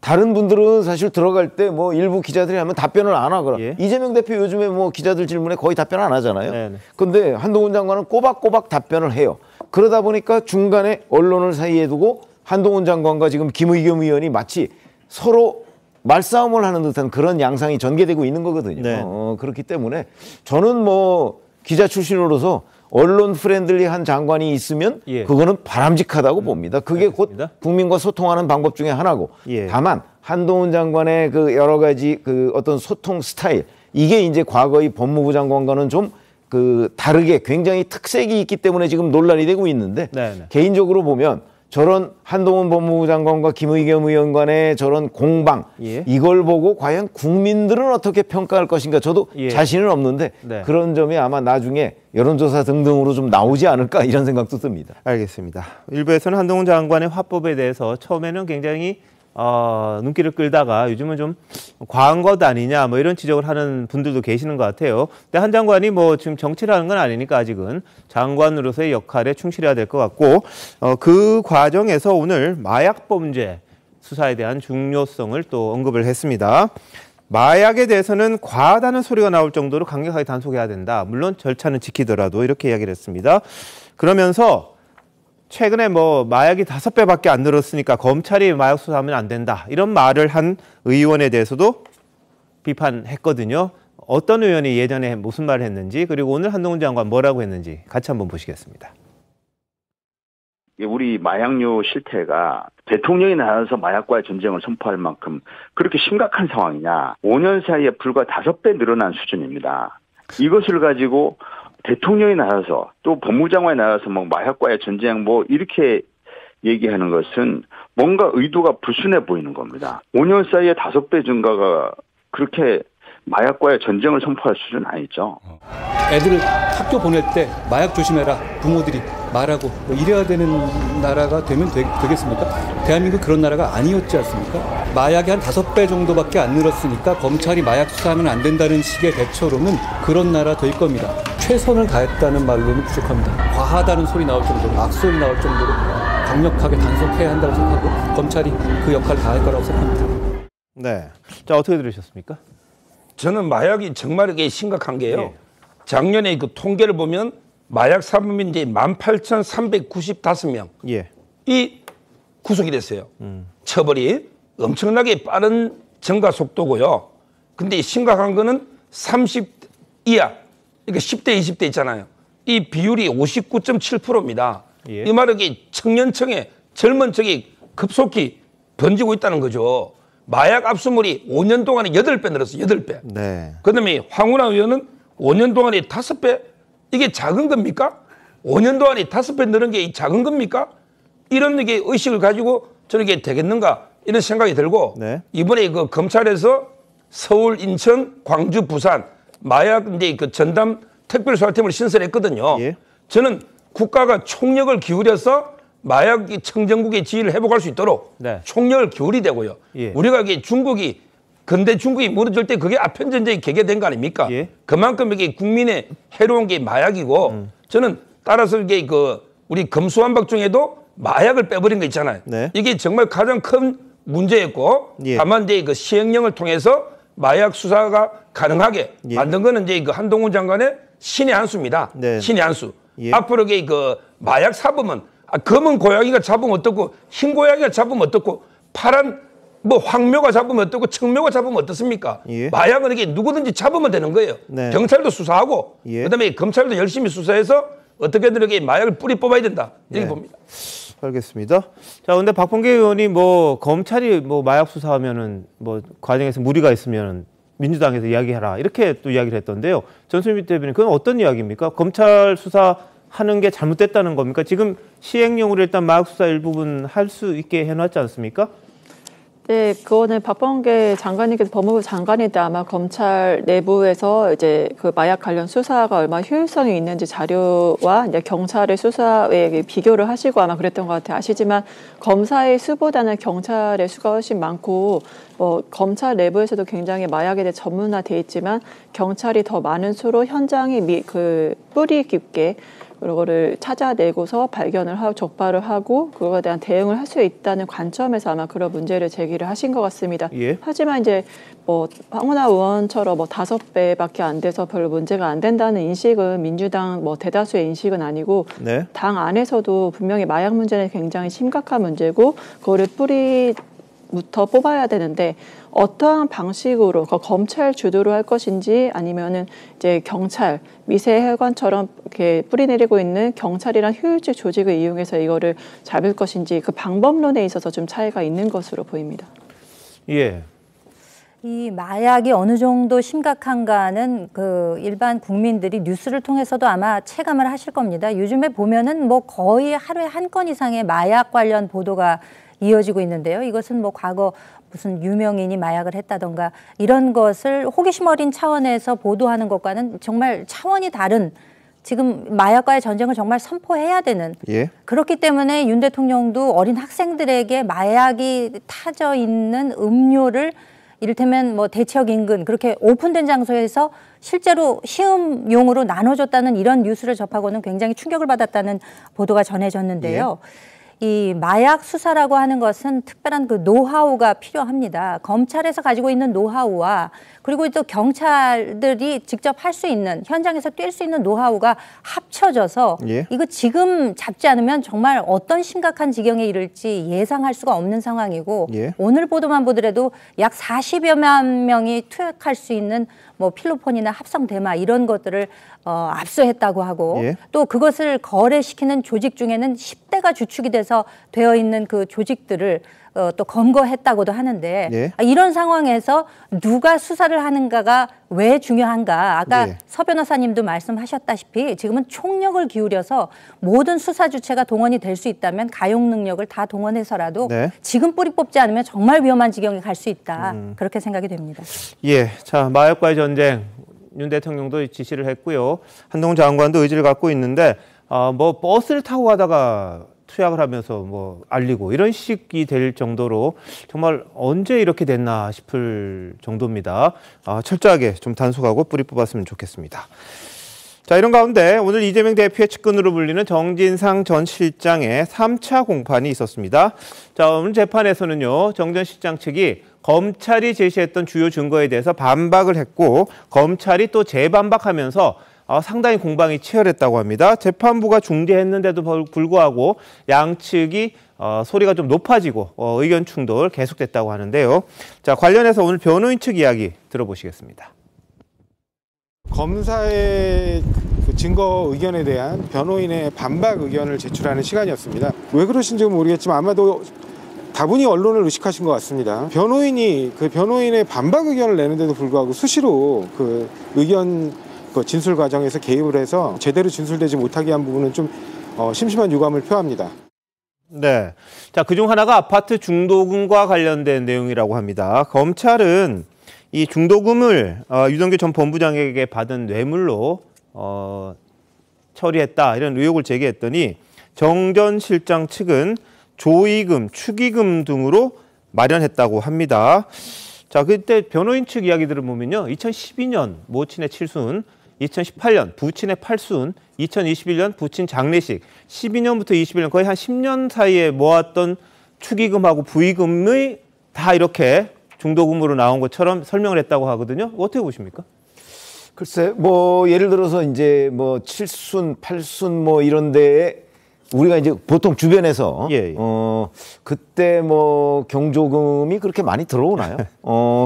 다른 분들은 사실 들어갈 때 일부 기자들이 하면 답변을 안 하거나 이재명 대표 요즘에 기자들 질문에 거의 답변 안 하잖아요. 근데 한동훈 장관은 꼬박꼬박 답변을 해요. 그러다 보니까 중간에 언론을 사이에 두고 한동훈 장관과 지금 김의겸 의원이 마치 서로 말싸움을 하는 듯한 그런 양상이 전개되고 있는 거거든요. 그렇기 때문에 저는 기자 출신으로서 언론 프렌들리한 장관이 있으면 그거는 바람직하다고 봅니다. 그게 알겠습니다. 곧 국민과 소통하는 방법 중에 하나고 다만 한동훈 장관의 그 여러 가지 그 어떤 소통 스타일 이게 이제 과거의 법무부 장관과는 좀 다르게 굉장히 특색이 있기 때문에 지금 논란이 되고 있는데 개인적으로 보면 저런 한동훈 법무부 장관과 김의겸 의원 간의 저런 공방 이걸 보고 과연 국민들은 어떻게 평가할 것인가 저도 자신은 없는데 그런 점이 아마 나중에 여론조사 등등으로 좀 나오지 않을까 이런 생각도 듭니다. 알겠습니다. 일부에서는 한동훈 장관의 화법에 대해서 처음에는 굉장히 눈길을 끌다가 요즘은 좀 과한 것 아니냐 이런 지적을 하는 분들도 계시는 것 같아요. 근데 한 장관이 지금 정치를 하는 건 아니니까 아직은 장관으로서의 역할에 충실해야 될 것 같고 그 과정에서 오늘 마약 범죄 수사에 대한 중요성을 또 언급을 했습니다. 마약에 대해서는 과하다는 소리가 나올 정도로 강력하게 단속해야 된다. 물론 절차는 지키더라도 이렇게 이야기를 했습니다. 그러면서 최근에 마약이 5배밖에 안 늘었으니까 검찰이 마약 수사하면 안 된다. 이런 말을 한 의원에 대해서도 비판했거든요. 어떤 의원이 예전에 무슨 말을 했는지 그리고 오늘 한동훈 장관 뭐라고 했는지 같이 한번 보시겠습니다. 우리 마약류 실태가 대통령이 나서서 마약과의 전쟁을 선포할 만큼 그렇게 심각한 상황이냐. 5년 사이에 불과 5배 늘어난 수준입니다. 이것을 가지고 대통령이 나서서 또 법무장관이 나서서 마약과의 전쟁 이렇게 얘기하는 것은 뭔가 의도가 불순해 보이는 겁니다. 5년 사이에 5배 증가가 그렇게 마약과의 전쟁을 선포할 수준은 아니죠. 애들을 학교 보낼 때 마약 조심해라 부모들이 말하고 이래야 되는 나라가 되면 되겠습니까? 대한민국 그런 나라가 아니었지 않습니까? 마약이 한 5배 정도밖에 안 늘었으니까 검찰이 마약 수사하면 안 된다는 식의 대처로는 그런 나라 될 겁니다. 최선을 다했다는 말로는 부족합니다. 과하다는 소리 나올 정도로 악소리 나올 정도로 강력하게 단속해야 한다고 생각하고 검찰이 그 역할을 다할 거라고 생각합니다. 네, 자 어떻게 들으셨습니까? 저는 마약이 정말 이게 심각한 게요. 작년에 그 통계를 보면 마약 사범인 18,395명 이 구속이 됐어요. 처벌이 엄청나게 빠른 증가 속도고요. 근데 심각한 거는 30 이하, 그러니까 10대, 20대 있잖아요. 이 비율이 59.7%입니다. 이 말은 청년층의 젊은 층이 급속히 번지고 있다는 거죠. 마약 압수물이 5년 동안에 8배 늘었어요. 8배. 그다음에 황운하 의원은 5년 동안에 5배? 이게 작은 겁니까? 5년 동안에 5배 늘은 게 작은 겁니까? 이런 의식을 가지고 저렇게 되겠는가? 이런 생각이 들고 네. 이번에 그 검찰에서 서울, 인천, 광주, 부산 마약 이제 그 전담 특별수사팀을 신설했거든요. 예. 저는 국가가 총력을 기울여서 마약 청정국의 지위를 회복할 수 있도록 네. 총력을 기울이 되고요. 예. 우리가 이게 중국이 근대 중국이 무너질 때 그게 아편전쟁이 개개된 거 아닙니까? 예. 그만큼 이게 국민의 해로운 게 마약이고 저는 따라서 이게 그 우리 검수완박 중에도 마약을 빼버린 거 있잖아요. 네. 이게 정말 가장 큰 문제였고 예. 다만 이제 그 시행령을 통해서 마약 수사가 가능하게 예. 만든 거는 이제 그 한동훈 장관의 신의 한 수입니다. 네. 신의 한 수. 예. 앞으로 그 마약 사범은 검은 고양이가 잡으면 어떻고 흰 고양이가 잡으면 어떻고 파란 뭐 황묘가 잡으면 어떻고 청묘가 잡으면 어떻습니까? 예. 마약은 이게 누구든지 잡으면 되는 거예요. 네. 경찰도 수사하고 예. 그다음에 검찰도 열심히 수사해서 어떻게든 이렇게 마약을 뿌리 뽑아야 된다 이렇게 네. 봅니다. 알겠습니다. 자, 근데 박범계 의원이 뭐 검찰이 뭐 마약 수사하면은 뭐 과정에서 무리가 있으면 민주당에서 이야기해라 이렇게 또 이야기를 했던데요. 전수민 대변인 그건 어떤 이야기입니까? 검찰 수사하는 게 잘못됐다는 겁니까? 지금 시행령으로 일단 마약 수사 일부분 할 수 있게 해놨지 않습니까? 네, 그거는 박범계 장관님께서 법무부 장관일 때 아마 검찰 내부에서 이제 그 마약 관련 수사가 얼마나 효율성이 있는지 자료와 이제 경찰의 수사에 비교를 하시고 아마 그랬던 것 같아요. 아시지만 검사의 수보다는 경찰의 수가 훨씬 많고 검찰 내부에서도 굉장히 마약에 대해 전문화돼 있지만 경찰이 더 많은 수로 현장에 그 뿌리 깊게 그거를 찾아내고서 발견을 하고 적발을 하고 그거에 대한 대응을 할 수 있다는 관점에서 아마 그런 문제를 제기를 하신 것 같습니다. 예. 하지만 이제 황운하 의원처럼 5배밖에 안 돼서 별로 문제가 안 된다는 인식은 민주당 대다수의 인식은 아니고 네. 당 안에서도 분명히 마약 문제는 굉장히 심각한 문제고 그거를 뿌리부터 뽑아야 되는데 어떠한 방식으로 검찰 주도로 할 것인지 아니면은 이제 경찰 미세혈관처럼 이렇게 뿌리 내리고 있는 경찰이란 효율적 조직을 이용해서 이거를 잡을 것인지 그 방법론에 있어서 좀 차이가 있는 것으로 보입니다. 예. 이 마약이 어느 정도 심각한가는 그 일반 국민들이 뉴스를 통해서도 아마 체감을 하실 겁니다. 요즘에 보면은 거의 하루에 한 건 이상의 마약 관련 보도가 이어지고 있는데요. 이것은 과거 무슨 유명인이 마약을 했다던가 이런 것을 호기심 어린 차원에서 보도하는 것과는 정말 차원이 다른 지금 마약과의 전쟁을 정말 선포해야 되는 예. 그렇기 때문에 윤 대통령도 어린 학생들에게 마약이 타져 있는 음료를 이를테면 대체역 인근 그렇게 오픈된 장소에서 실제로 시음용으로 나눠줬다는 이런 뉴스를 접하고는 굉장히 충격을 받았다는 보도가 전해졌는데요. 예. 이 마약 수사라고 하는 것은 특별한 그 노하우가 필요합니다. 검찰에서 가지고 있는 노하우와 그리고 또 경찰들이 직접 할 수 있는 현장에서 뛸 수 있는 노하우가 합쳐져서 예. 이거 지금 잡지 않으면 정말 어떤 심각한 지경에 이를지 예상할 수가 없는 상황이고 예. 오늘 보도만 보더라도 약 40여만 명이 투약할 수 있는 필로폰이나 합성 대마 이런 것들을 압수했다고 하고 예. 또 그것을 거래시키는 조직 중에는 10대가 주축이 돼서 되어 있는 그 조직들을 또 검거했다고도 하는데 예. 이런 상황에서 누가 수사를 하는가가 왜 중요한가 아까 예. 서 변호사님도 말씀하셨다시피 지금은 총력을 기울여서 모든 수사 주체가 동원이 될 수 있다면 가용 능력을 다 동원해서라도 네. 지금 뿌리 뽑지 않으면 정말 위험한 지경에 갈 수 있다 그렇게 생각이 됩니다. 예, 자 마약과의 전쟁 윤 대통령도 지시를 했고요. 한동훈 장관도 의지를 갖고 있는데 버스를 타고 가다가 투약을 하면서 알리고 이런 식이 될 정도로 정말 언제 이렇게 됐나 싶을 정도입니다. 철저하게 좀 단속하고 뿌리 뽑았으면 좋겠습니다. 자, 이런 가운데 오늘 이재명 대표의 측근으로 불리는 정진상 전 실장의 3차 공판이 있었습니다. 자, 오늘 재판에서는요, 정 전 실장 측이 검찰이 제시했던 주요 증거에 대해서 반박을 했고 검찰이 또 재반박하면서 상당히 공방이 치열했다고 합니다. 재판부가 중재했는데도 불구하고 양측이 소리가 좀 높아지고 의견 충돌 계속됐다고 하는데요. 자, 관련해서 오늘 변호인 측 이야기 들어보시겠습니다. 검사의 그 증거 의견에 대한 변호인의 반박 의견을 제출하는 시간이었습니다. 왜 그러신지 모르겠지만 아마도 다분히 언론을 의식하신 것 같습니다. 변호인이 그 변호인의 반박 의견을 내는데도 불구하고 수시로 그 의견 진술 과정에서 개입을 해서 제대로 진술되지 못하게 한 부분은 좀 심심한 유감을 표합니다. 네. 자, 그중 하나가 아파트 중도금과 관련된 내용이라고 합니다. 검찰은 이 중도금을 유동규 전 본부장에게 받은 뇌물로 처리했다, 이런 의혹을 제기했더니 정 전 실장 측은 조의금, 축의금 등으로 마련했다고 합니다. 자, 그때 변호인 측 이야기들을 보면요. 2012년 모친의 칠순, 2018년 부친의 팔순, 2021년 부친 장례식, 12년부터 21년 거의 한 10년 사이에 모았던 축의금하고 부의금이 다 이렇게 중도금으로 나온 것처럼 설명을 했다고 하거든요. 어떻게 보십니까? 글쎄, 뭐 예를 들어서 이제 뭐 칠순, 팔순 뭐 이런 데에 우리가 이제 보통 주변에서 그때 뭐 경조금이 그렇게 많이 들어오나요?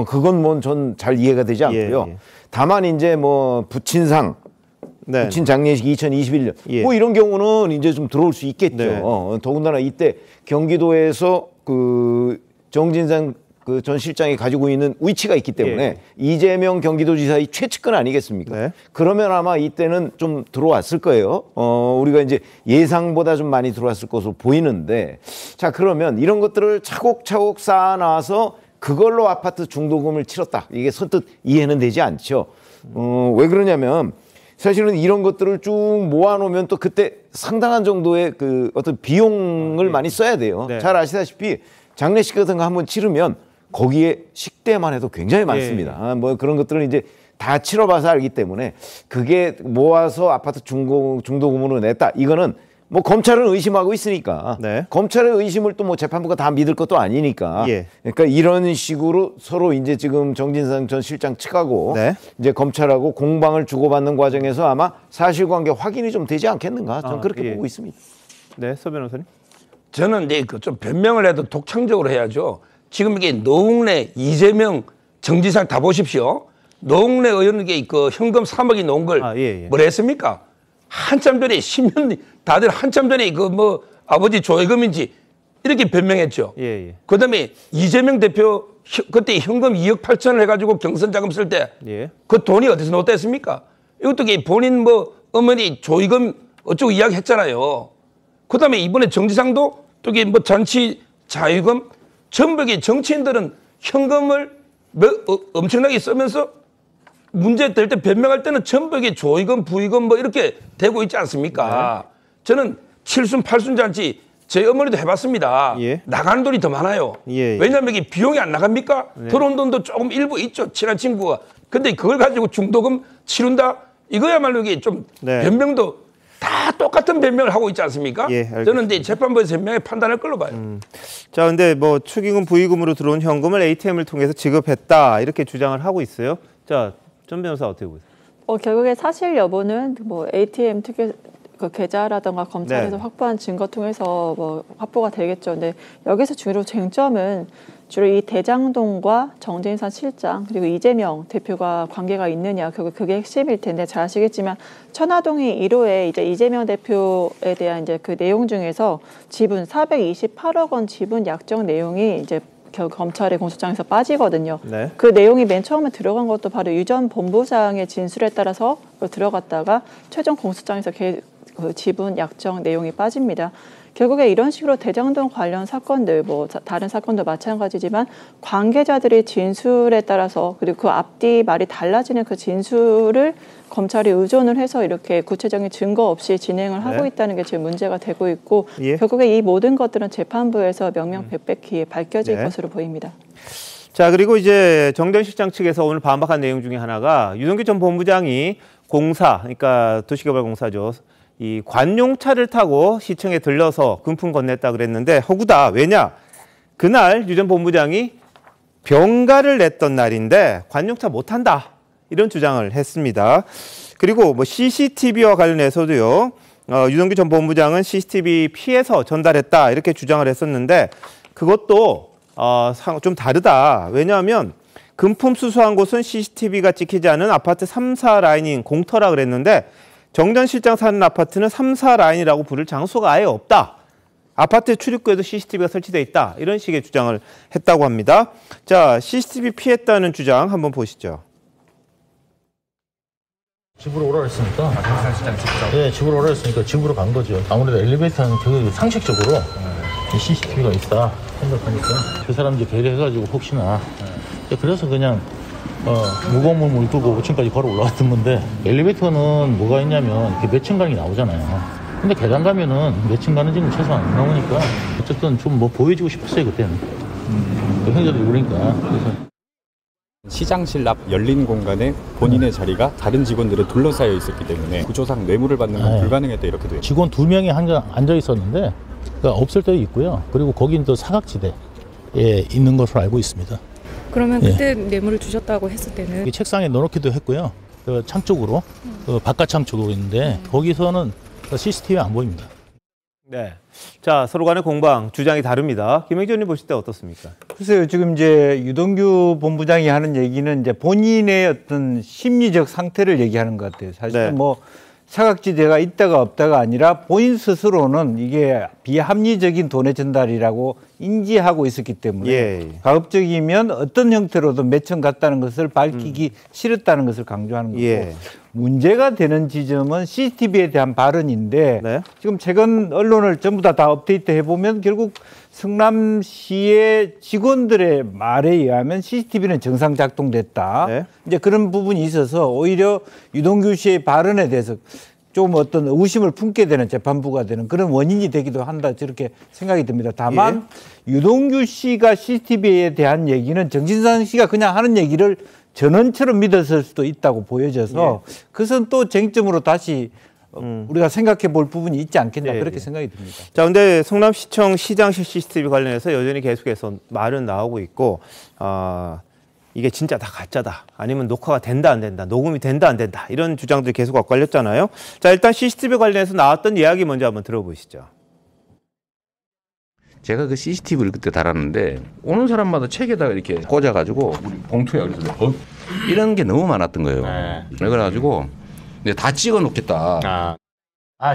그건 뭐 전 잘 이해가 되지 않고요. 다만 이제 뭐 부친상, 부친 장례식 2021년 뭐 이런 경우는 이제 좀 들어올 수 있겠죠. 더군다나 이때 경기도에서 그 정진상 그 전 실장이 가지고 있는 위치가 있기 때문에 이재명 경기도지사의 최측근 아니겠습니까? 그러면 아마 이때는 좀 들어왔을 거예요. 우리가 이제 예상보다 좀 많이 들어왔을 것으로 보이는데, 자, 그러면 이런 것들을 차곡차곡 쌓아놔서 그걸로 아파트 중도금을 치렀다, 이게 선뜻 이해는 되지 않죠. 왜 그러냐면 사실은 이런 것들을 쭉 모아놓으면 또 그때 상당한 정도의 그 어떤 비용을 많이 써야 돼요. 잘 아시다시피 장례식 같은 거 한번 치르면 거기에 식대만 해도 굉장히 많습니다. 뭐 그런 것들을 이제 다 치러봐서 알기 때문에 그게 모아서 아파트 중도금으로 냈다, 이거는 뭐 검찰은 의심하고 있으니까 검찰의 의심을 또 뭐 재판부가 다 믿을 것도 아니니까 그러니까 이런 식으로 서로 이제 지금 정진상 전 실장 측하고 이제 검찰하고 공방을 주고받는 과정에서 아마 사실관계 확인이 좀 되지 않겠는가, 저는 그렇게 보고 있습니다. 네, 서 변호사님. 저는 이제 그 좀 변명을 해도 독창적으로 해야죠. 지금 이게 노웅래, 이재명, 정진상 다 보십시오. 노웅래 의원에게 그 현금 3억이 놓은 걸 뭘 했습니까? 한참 전에 10년 다들 한참 전에 그 뭐 아버지 조회금인지 이렇게 변명했죠. 그다음에 이재명 대표 그때 현금 2억 8천을 해가지고 경선 자금 쓸 때 그 돈이 어디서 나왔다 했습니까? 이것도 본인 뭐 어머니 조의금 어쩌고 이야기했잖아요. 그다음에 이번에 정지상도 또 이게 뭐 잔치 자유금, 전부 정치인들은 현금을 엄청나게 쓰면서 문제 될 때 변명할 때는 전부 조의금, 부의금 뭐 이렇게 되고 있지 않습니까? 저는 칠순, 팔순 잔치 제 어머니도 해봤습니다. 나가는 돈이 더 많아요. 왜냐하면 이게 비용이 안 나갑니까? 들어온 돈도 조금 일부 있죠, 친한 친구가. 근데 그걸 가지고 중도금 치른다? 이거야말로 이게 좀 변명도 다 똑같은 변명을 하고 있지 않습니까? 저는 이제 재판부에서 현명하게 판단할 걸로 봐요. 자, 근데 뭐 축의금, 부의금으로 들어온 현금을 ATM을 통해서 지급했다, 이렇게 주장을 하고 있어요. 자, 전 변호사 어떻게 보세요? 결국에 사실 여부는 뭐 ATM 특유 그 계좌라든가 검찰에서 확보한 증거 통해서 뭐 확보가 되겠죠. 근데 여기서 주로 쟁점은 주로 이 대장동과 정진상 실장 그리고 이재명 대표가 관계가 있느냐, 결국 그게 핵심일 텐데, 잘 아시겠지만 천화동이 1호에 이제 이재명 대표에 대한 이제 그 내용 중에서 지분 428억 원 지분 약정 내용이 이제 검찰의 공소장에서 빠지거든요. 그 내용이 맨 처음에 들어간 것도 바로 유 전 본부장의 진술에 따라서 들어갔다가 최종 공소장에서 그 지분 약정 내용이 빠집니다. 결국에 이런 식으로 대장동 관련 사건들, 뭐 다른 사건도 마찬가지지만 관계자들의 진술에 따라서, 그리고 그 앞뒤 말이 달라지는 그 진술을 검찰이 의존을 해서 이렇게 구체적인 증거 없이 진행을 하고 있다는 게 지금 문제가 되고 있고, 결국에 이 모든 것들은 재판부에서 명명백백히 밝혀질 것으로 보입니다. 자, 그리고 이제 정 전 실장 측에서 오늘 반박한 내용 중에 하나가 유동규 전 본부장이 공사, 그러니까 도시개발공사죠, 이 관용차를 타고 시청에 들러서 금품 건넸다 그랬는데 허구다. 왜냐? 그날 유 전 본부장이 병가를 냈던 날인데 관용차 못 탄다, 이런 주장을 했습니다. 그리고 뭐 CCTV와 관련해서도요, 유동규 전 본부장은 CCTV 피해서 전달했다, 이렇게 주장을 했었는데 그것도 좀 다르다. 왜냐하면 금품 수수한 곳은 CCTV가 찍히지 않은 아파트 3, 4라인인 공터라 그랬는데 정 전 실장 사는 아파트는 3, 4라인이라고 부를 장소가 아예 없다. 아파트 출입구에도 CCTV가 설치되어 있다, 이런 식의 주장을 했다고 합니다. 자, CCTV 피했다는 주장 한번 보시죠. 집으로 오라 했으니까. 네, 집으로 오라 했으니까 집으로 간 거죠. 아무래도 엘리베이터는 상식적으로 CCTV가 있다 생각하니까 그 사람 이제 배려해가지고 혹시나 그래서 그냥 무거운 몸을 두고 5층까지 걸어 올라왔던 건데 엘리베이터는 뭐가 있냐면 몇 층 가는 게 나오잖아요. 근데 계단 가면은 몇 층 가는지는 최소한 안 나오니까 어쨌든 좀 뭐 보여주고 싶었어요 그때는. 형제들이 그러니까. 그래서. 시장실 앞 열린 공간에 본인의 자리가 다른 집원들에 둘러싸여 있었기 때문에 구조상 뇌물을 받는 건 불가능했다 이렇게 돼요. 직원 2명이 앉아 있었는데 그러니까 없을 때도 있고요. 그리고 거긴 또 사각지대에 있는 것으로 알고 있습니다. 그러면 그때 뇌물을 주셨다고 했을 때는 책상에 넣어놓기도 했고요. 창 쪽으로 바깥 창 쪽으로 있는데 거기서는 CCTV 안 보입니다. 네. 자, 서로 간의 공방, 주장이 다릅니다. 김영주 의원님 보실 때 어떻습니까? 글쎄요, 지금 이제 유동규 본부장이 하는 얘기는 이제 본인의 어떤 심리적 상태를 얘기하는 것 같아요. 사실 네. 뭐 사각지대가 있다가 없다가 아니라 본인 스스로는 이게 비합리적인 돈의 전달이라고 인지하고 있었기 때문에 가급적이면 어떤 형태로도 매천 갔다는 것을 밝히기 싫었다는 것을 강조하는 거고 문제가 되는 지점은 CCTV에 대한 발언인데 지금 최근 언론을 전부 다 업데이트 해보면 결국 성남시의 직원들의 말에 의하면 CCTV는 정상 작동됐다. 이제 그런 부분이 있어서 오히려 유동규 씨의 발언에 대해서 좀 어떤 의구심을 품게 되는 재판부가 되는 그런 원인이 되기도 한다 저렇게 생각이 듭니다. 다만 유동규 씨가 CCTV에 대한 얘기는 정진상 씨가 그냥 하는 얘기를 전원처럼 믿었을 수도 있다고 보여져서 그것은 또 쟁점으로 다시 우리가 생각해 볼 부분이 있지 않겠나 그렇게 생각이 듭니다. 자, 근데 성남시청 시장실 CCTV 관련해서 여전히 계속해서 말은 나오고 있고 이게 진짜 다 가짜다. 아니면 녹화가 된다 안 된다. 녹음이 된다 안 된다. 이런 주장들이 계속 엇갈렸잖아요. 자, 일단 CCTV 관련해서 나왔던 이야기 먼저 한번 들어보시죠. 제가 그 CCTV를 그때 달았는데 오는 사람마다 책에다가 이렇게 꽂아가지고 봉투에 이런 게 너무 많았던 거예요. 그래가지고 다 찍어 놓겠다.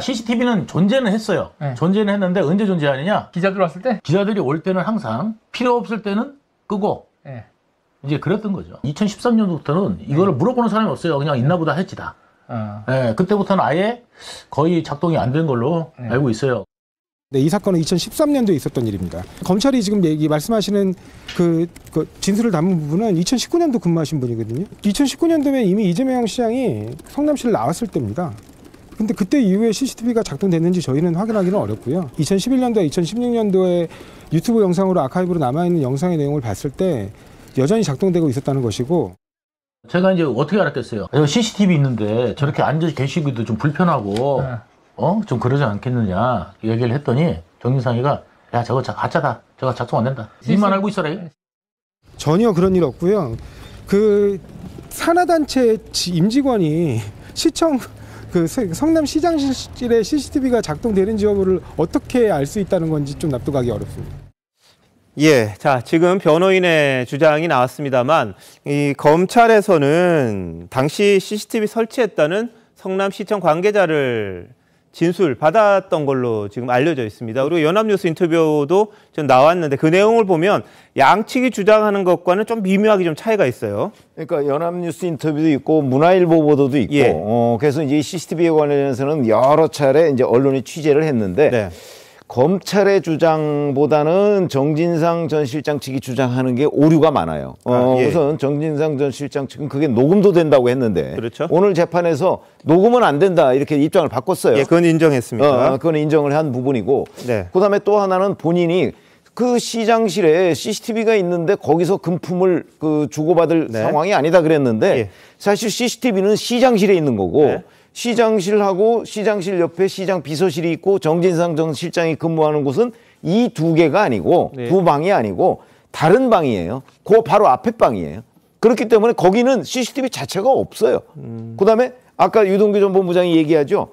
CCTV는 존재는 했어요. 존재는 했는데 언제 존재하느냐? 기자들 왔을 때? 기자들이 올 때는 항상 필요 없을 때는 끄고 이제 그랬던 거죠. 2013년부터는 이거를 물어보는 사람이 없어요. 그냥 있나 보다 했지 다. 그때부터는 아예 거의 작동이 안 된 걸로 알고 있어요. 네, 이 사건은 2013년도에 있었던 일입니다. 검찰이 지금 말씀하시는 그 진술을 담은 부분은 2019년도 근무하신 분이거든요. 2019년도면 이미 이재명 시장이 성남시를 나왔을 때입니다. 근데 그때 이후에 CCTV가 작동됐는지 저희는 확인하기는 어렵고요. 2011년도와 2016년도에 유튜브 영상으로 아카이브로 남아있는 영상의 내용을 봤을 때 여전히 작동되고 있었다는 것이고 제가 이제 어떻게 알았겠어요. CCTV 있는데 저렇게 앉아 계시기도 좀 불편하고 좀 그러지 않겠느냐 얘기를 했더니 정진상이가 야 저거 가짜다. 저거 작동 안 된다. 니만 알고 있어라. 전혀 그런 일 없고요. 그 산하단체 임직원이 시청 그 성남시장실에 CCTV가 작동되는지 여부를 어떻게 알 수 있다는 건지 좀 납득하기 어렵습니다. 예, 자, 지금 변호인의 주장이 나왔습니다만 이 검찰에서는 당시 CCTV 설치했다는 성남시청 관계자를 진술 받았던 걸로 지금 알려져 있습니다. 그리고 연합뉴스 인터뷰도 좀 나왔는데 그 내용을 보면 양측이 주장하는 것과는 좀 미묘하게 좀 차이가 있어요. 그러니까 연합뉴스 인터뷰도 있고 문화일보 보도도 있고 그래서 이제 CCTV에 관련해서는 여러 차례 이제 언론이 취재를 했는데 검찰의 주장보다는 정진상 전 실장 측이 주장하는 게 오류가 많아요. 우선 정진상 전 실장 측은 그게 녹음도 된다고 했는데 오늘 재판에서 녹음은 안 된다 이렇게 입장을 바꿨어요. 그건 인정했습니다. 그건 인정을 한 부분이고 그다음에 또 하나는 본인이 그 시장실에 CCTV가 있는데 거기서 금품을 주고받을 상황이 아니다 그랬는데 사실 CCTV는 시장실에 있는 거고 시장실하고 시장실 옆에 시장 비서실이 있고 정진상 전 실장이 근무하는 곳은 이 두 개가 아니고 두 방이 아니고 다른 방이에요. 그 바로 앞에 방이에요. 그렇기 때문에 거기는 CCTV 자체가 없어요. 그다음에 아까 유동규 전 본부장이 얘기하죠.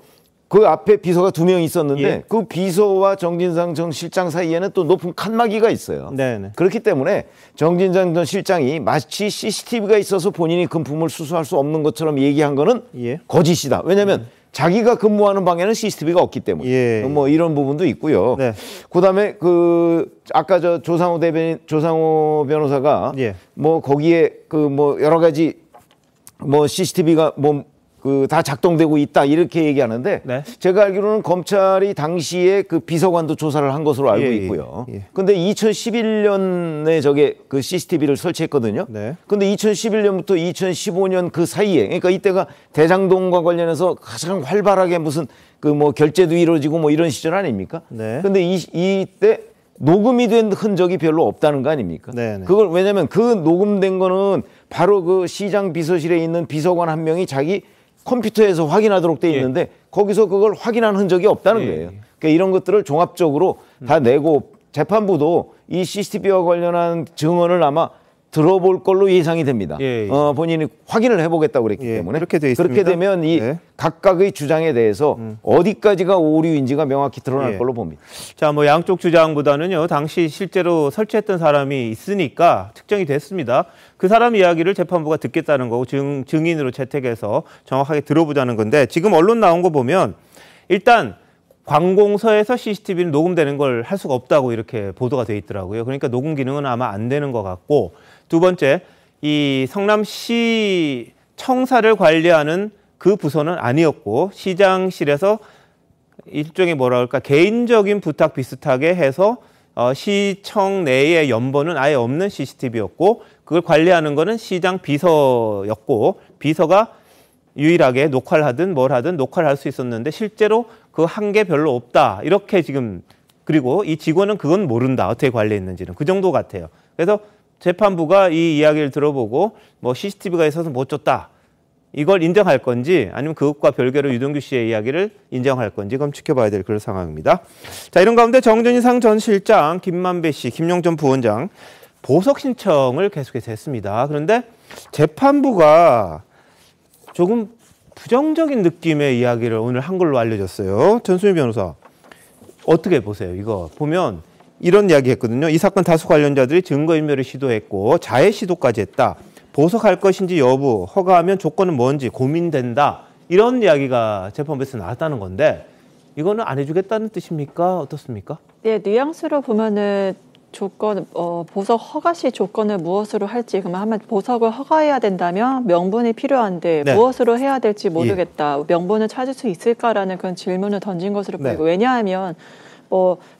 그 앞에 비서가 2명 있었는데 그 비서와 정진상 전 실장 사이에는 또 높은 칸막이가 있어요. 그렇기 때문에 정진상 전 실장이 마치 CCTV가 있어서 본인이 금품을 수수할 수 없는 것처럼 얘기한 거는 거짓이다. 왜냐하면 자기가 근무하는 방에는 CCTV가 없기 때문에 뭐 이런 부분도 있고요. 그다음에 아까 조상호 변호사가 뭐 거기에 뭐 여러 가지 뭐 CCTV가 다 작동되고 있다 이렇게 얘기하는데 네. 제가 알기로는 검찰이 당시에 그 비서관도 조사를 한 것으로 알고 있고요. 근데 2011년에 저게 그 CCTV를 설치했거든요. 네. 근데 2011년부터 2015년 그 사이에 그러니까 이때가 대장동과 관련해서 가장 활발하게 무슨 그 뭐 결제도 이루어지고 뭐 이런 시절 아닙니까? 네. 근데 이때 녹음이 된 흔적이 별로 없다는 거 아닙니까? 네네. 그걸 왜냐면 그 녹음된 거는 바로 그 시장 비서실에 있는 비서관 한 명이 자기 컴퓨터에서 확인하도록 돼 있는데 거기서 그걸 확인한 흔적이 없다는 거예요. 그러니까 이런 것들을 종합적으로 다 내고 재판부도 이 CCTV와 관련한 증언을 아마 들어볼 걸로 예상이 됩니다. 본인이 확인을 해보겠다고 그랬기 때문에 그렇게 돼 있습니다. 그렇게 되면 이 각각의 주장에 대해서 어디까지가 오류인지가 명확히 드러날 걸로 봅니다. 자, 뭐 양쪽 주장보다는요. 당시 실제로 설치했던 사람이 있으니까 특정이 됐습니다. 그 사람 이야기를 재판부가 듣겠다는 거고 증인으로 채택해서 정확하게 들어보자는 건데 지금 언론 나온 거 보면 일단 관공서에서 CCTV는 녹음되는 걸 할 수가 없다고 이렇게 보도가 돼 있더라고요. 그러니까 녹음 기능은 아마 안 되는 것 같고 두 번째, 이 성남시 청사를 관리하는 그 부서는 아니었고 시장실에서 일종의 뭐라 그럴까 개인적인 부탁 비슷하게 해서 시청 내의 연번은 아예 없는 CCTV였고 그걸 관리하는 거는 시장 비서였고 비서가 유일하게 녹화를 하든 뭘 하든 녹화를 할 수 있었는데 실제로 그 한 게 별로 없다. 이렇게 지금 그리고 이 직원은 그건 모른다. 어떻게 관리했는지는 그 정도 같아요. 그래서 재판부가 이 이야기를 들어보고 뭐 CCTV가 있어서 못 줬다. 이걸 인정할 건지 아니면 그것과 별개로 유동규 씨의 이야기를 인정할 건지 그럼 지켜봐야 될 그런 상황입니다. 자, 이런 가운데 정준상 전 실장, 김만배 씨, 김용 전 부원장 보석 신청을 계속해서 했습니다. 그런데 재판부가 조금 부정적인 느낌의 이야기를 오늘 한 걸로 알려졌어요. 전수미 변호사 어떻게 보세요? 이거 보면 이런 이야기 했거든요. 이 사건 다수 관련자들이 증거인멸을 시도했고 자해 시도까지 했다. 보석할 것인지 여부, 허가하면 조건은 뭔지 고민된다. 이런 이야기가 재판부에서 나왔다는 건데 이거는 안 해주겠다는 뜻입니까? 어떻습니까? 네, 뉘앙스로 보면은 조건, 보석 허가 시 조건을 무엇으로 할지 그러면 한번 보석을 허가해야 된다면 명분이 필요한데 무엇으로 해야 될지 모르겠다. 명분을 찾을 수 있을까라는 그런 질문을 던진 것으로 보이고 왜냐하면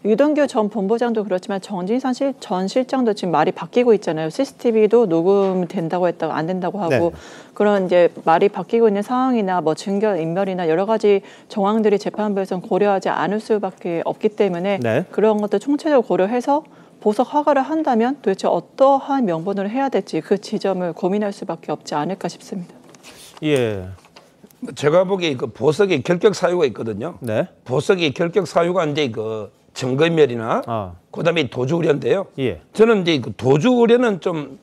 유동규 전 본부장도 그렇지만 정진상 전 실장도 지금 말이 바뀌고 있잖아요. CCTV도 녹음된다고 했다가 안 된다고 하고 그런 이제 말이 바뀌고 있는 상황이나 뭐 증거 인멸이나 여러 가지 정황들이 재판부에서는 고려하지 않을 수밖에 없기 때문에 그런 것도 총체적으로 고려해서 보석 허가를 한다면 도대체 어떠한 명분을 해야 될지 그 지점을 고민할 수밖에 없지 않을까 싶습니다. 예. 제가 보기에 그 보석의 결격 사유가 있거든요. 네. 보석의 결격 사유가 이제 그 증거인멸이나 그다음에 도주 우려인데요. 저는 이제 그 도주 우려는 좀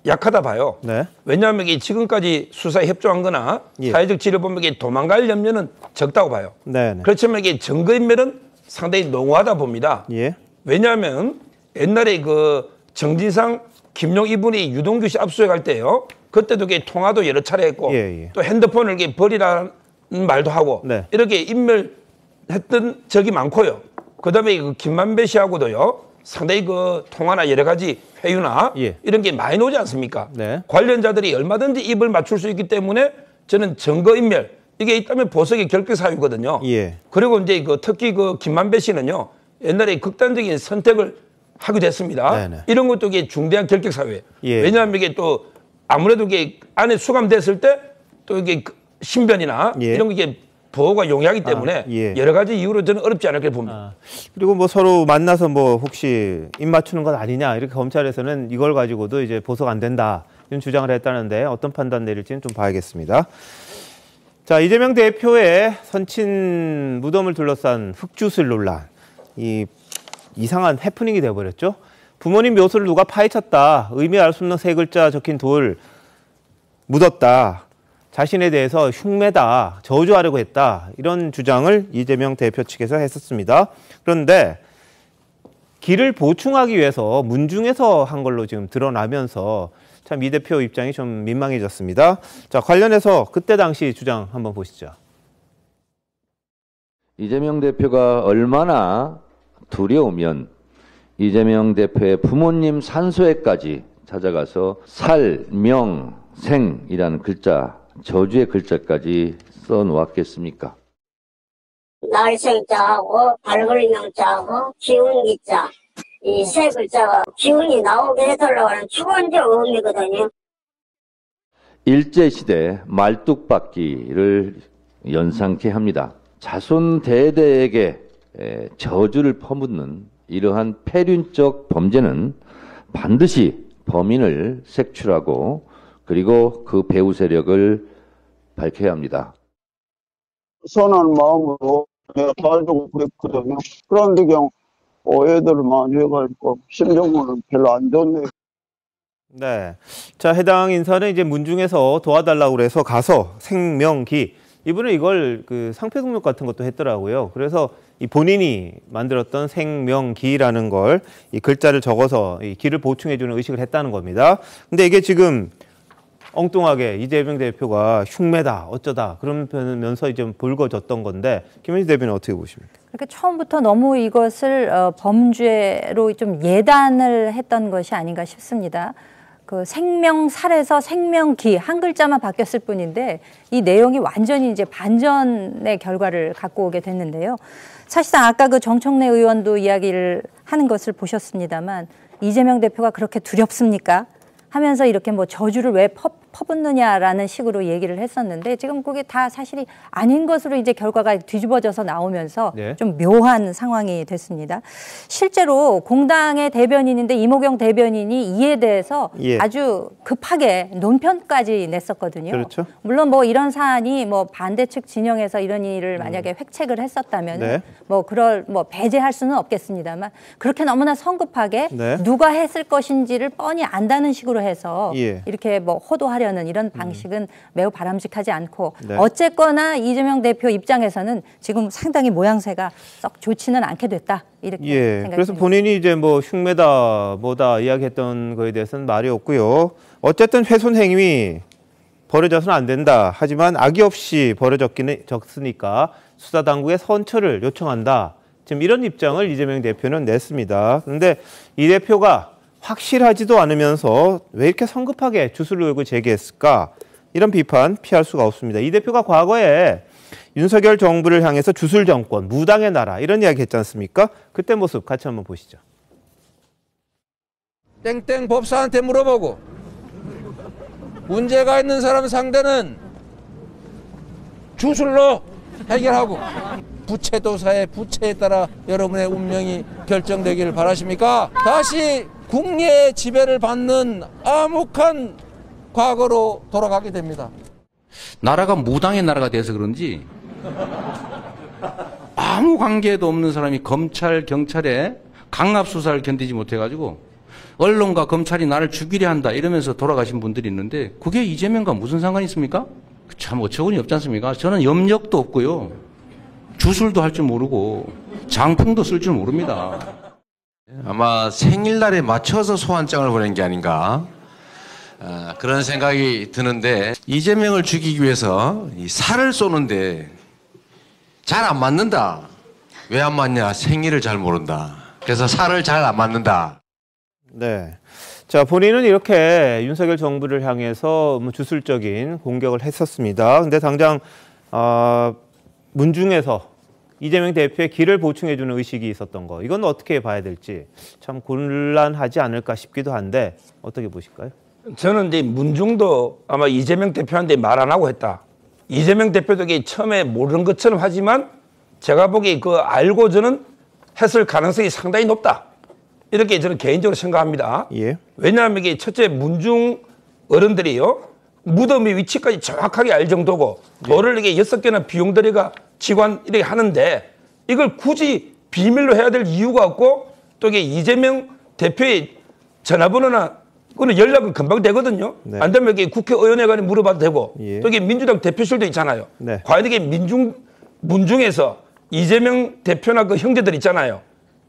약하다 봐요. 왜냐하면 이게 지금까지 수사에 협조한거나 사회적 지를 보면 이게 도망갈 염려는 적다고 봐요. 그렇지만 이게 증거인멸은 상당히 농후하다 봅니다. 왜냐하면 옛날에 그 정진상, 김용 이분이 유동규 씨 압수수색할 때요. 그때도 통화도 여러 차례 했고 또 핸드폰을 버리라는 말도 하고 이렇게 인멸했던 적이 많고요. 그다음에 그 김만배 씨하고도요. 상당히 그 통화나 여러 가지 회유나 이런 게 많이 나오지 않습니까? 관련자들이 얼마든지 입을 맞출 수 있기 때문에 저는 증거인멸 이게 있다면 보석의 결격 사유거든요. 그리고 이제 그 특히 그 김만배 씨는요. 옛날에 극단적인 선택을 하기도 했습니다. 이런 것도 이게 중대한 결격 사유예요. 왜냐하면 이게 또 아무래도 이게 안에 수감됐을 때 또 이게 신변이나 이런 게 보호가 용이하기 때문에 여러 가지 이유로 저는 어렵지 않을까 봅니다. 그리고 뭐 서로 만나서 뭐 혹시 입 맞추는 것 아니냐 이렇게 검찰에서는 이걸 가지고도 이제 보석 안 된다 이런 주장을 했다는데 어떤 판단 내릴지는 좀 봐야겠습니다. 자, 이재명 대표의 선친 무덤을 둘러싼 흙주술 논란. 이상한 해프닝이 돼버렸죠. 부모님 묘소를 누가 파헤쳤다. 의미 알 수 없는 세 글자 적힌 돌 묻었다. 자신에 대해서 흉매다. 저주하려고 했다. 이런 주장을 이재명 대표 측에서 했었습니다. 그런데 길을 보충하기 위해서 문중에서 한 걸로 지금 드러나면서 참 이 대표 입장이 좀 민망해졌습니다. 자, 관련해서 그때 당시 주장 한번 보시죠. 이재명 대표가 얼마나 두려우면 이재명 대표의 부모님 산소에까지 찾아가서 살, 명, 생이라는 글자 저주의 글자까지 써놓았겠습니까? 날생자하고 발걸명자하고 기운기자 이 세 글자가 기운이 나오게 해달라고 하는 주관적 의미거든요. 일제시대 말뚝박기를 연상케 합니다. 자손 대대에게 저주를 퍼붓는 이러한 폐륜적 범죄는 반드시 범인을 색출하고 그리고 그 배후 세력을 밝혀야 합니다. 선한 마음으로 내가 도와주고 그랬거든요. 그런데 그냥 오해들을 많이 해가지고 심정은 별로 안 좋네요. 네. 자, 해당 인사는 이제 문중에서 도와달라고 그래서 가서 생명기. 이분은 이걸 그 상표 등록 같은 것도 했더라고요. 그래서 이 본인이 만들었던 생명기라는 걸 이 글자를 적어서 이 기를 보충해주는 의식을 했다는 겁니다. 근데 이게 지금 엉뚱하게 이재명 대표가 흉매다, 어쩌다 그러면서 이제 불거졌던 건데 김현지 대변인 어떻게 보십니까? 그러니까 처음부터 너무 이것을 범죄로 좀 예단을 했던 것이 아닌가 싶습니다. 그 생명살에서 생명기 한 글자만 바뀌었을 뿐인데 이 내용이 완전히 이제 반전의 결과를 갖고 오게 됐는데요. 사실상 아까 그 정청래 의원도 이야기를 하는 것을 보셨습니다만 이재명 대표가 그렇게 두렵습니까? 하면서 이렇게 뭐 저주를 왜 퍼붓느냐라는 식으로 얘기를 했었는데 지금 그게 다 사실이 아닌 것으로 이제 결과가 뒤집어져서 나오면서 네. 좀 묘한 상황이 됐습니다. 실제로 공당의 대변인인데 이모경 대변인이 이에 대해서 예. 아주 급하게 논평까지 냈었거든요. 그렇죠. 물론 뭐 이런 사안이 뭐 반대 측 진영에서 이런 일을 만약에 획책을 했었다면 네. 뭐 배제할 수는 없겠습니다만 그렇게 너무나 성급하게 네. 누가 했을 것인지를 뻔히 안다는 식으로 해서 예. 이렇게 뭐 호도하려는 이런 방식은 매우 바람직하지 않고 네. 어쨌거나 이재명 대표 입장에서는 지금 상당히 모양새가 썩 좋지는 않게 됐다 이렇게 예. 생각합니다. 그래서 본인이 이제 뭐 흉매다 뭐다 이야기했던 거에 대해서는 말이 없고요. 어쨌든 훼손 행위 벌어져서는 안 된다. 하지만 악의 없이 벌어졌으니까 수사 당국의 선처를 요청한다. 지금 이런 입장을 이재명 대표는 냈습니다. 그런데 이 대표가 확실하지도 않으면서 왜 이렇게 성급하게 주술을 걸고 제기했을까? 이런 비판 피할 수가 없습니다. 이 대표가 과거에 윤석열 정부를 향해서 주술 정권, 무당의 나라 이런 이야기 했지 않습니까? 그때 모습 같이 한번 보시죠. 땡땡 법사한테 물어보고 문제가 있는 사람 상대는 주술로 해결하고 부채도사의 부채에 따라 여러분의 운명이 결정되기를 바라십니까? 다시 국내의 지배를 받는 암흑한 과거로 돌아가게 됩니다. 나라가 무당의 나라가 돼서 그런지 아무 관계도 없는 사람이 검찰, 경찰의 강압 수사를 견디지 못해가지고 언론과 검찰이 나를 죽이려 한다 이러면서 돌아가신 분들이 있는데 그게 이재명과 무슨 상관이 있습니까? 참 어처구니 없지 않습니까? 저는 염력도 없고요. 주술도 할 줄 모르고 장풍도 쓸 줄 모릅니다. 아마 생일날에 맞춰서 소환장을 보낸 게 아닌가 그런 생각이 드는데 이재명을 죽이기 위해서 이 살을 쏘는데 잘 안 맞는다. 왜 안 맞냐? 생일을 잘 모른다. 그래서 살을 잘 안 맞는다. 네. 자, 본인은 이렇게 윤석열 정부를 향해서 뭐 주술적인 공격을 했었습니다. 근데 당장 문중에서 이재명 대표의 길을 보충해주는 의식이 있었던 거. 이건 어떻게 봐야 될지 참 곤란하지 않을까 싶기도 한데 어떻게 보실까요? 저는 이제 문중도 아마 이재명 대표한테 말 안 하고 했다. 이재명 대표도 처음에 모르는 것처럼 하지만 제가 보기에 그 알고 저는 했을 가능성이 상당히 높다. 이렇게 저는 개인적으로 생각합니다. 예. 왜냐하면 이게 첫째 문중 어른들이요. 무덤의 위치까지 정확하게 알 정도고 뭐를 이게 6개나 비용 들여가 직관 이렇게 하는데 이걸 굳이 비밀로 해야 될 이유가 없고 또 이게 이재명 대표의 전화번호나 그거는 연락은 금방 되거든요. 네. 안 되면 이게 국회의원에 관해 물어봐도 되고 예. 또 이게 민주당 대표실도 있잖아요. 네. 과연 이게 문중에서 이재명 대표나 그 형제들 있잖아요.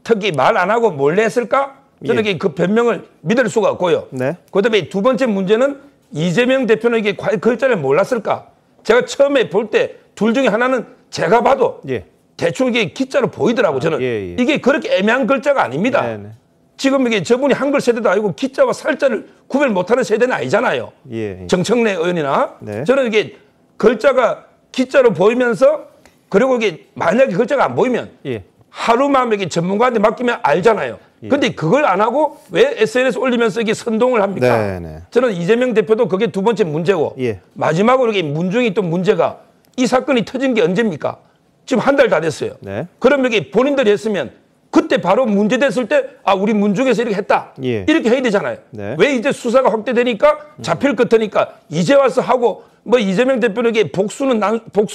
특히 말 안 하고 몰래 했을까? 저는 예. 그 변명을 믿을 수가 없고요. 네. 그다음에 두 번째 문제는 이재명 대표는 이게 과연 글자를 몰랐을까? 제가 처음에 볼 때 둘 중에 하나는 제가 봐도 예. 대충 이게 기자로 보이더라고 저는. 예. 이게 그렇게 애매한 글자가 아닙니다. 네네. 지금 이게 저분이 한글 세대도 아니고 기자와 살자를 구별 못하는 세대는 아니잖아요. 예. 정청래 의원이나. 네. 저는 이게 글자가 기자로 보이면서 그리고 이게 만약에 글자가 안 보이면 예. 하루만 이게 전문가한테 맡기면 알잖아요. 근데 그걸 안 하고 왜 SNS 올리면서 이게 선동을 합니까? 네, 네. 저는 이재명 대표도 그게 두 번째 문제고 예. 마지막으로 이게 문중이 또 문제가 이 사건이 터진 게 언제입니까? 지금 한 달 다 됐어요. 네. 그럼 이게 본인들이 했으면 그때 바로 문제됐을 때 아 우리 문중에서 이렇게 했다. 예. 이렇게 해야 되잖아요. 네. 왜 이제 수사가 확대되니까 잡힐 것 같으니까 이제 와서 하고 뭐 이재명 대표는 이게 복수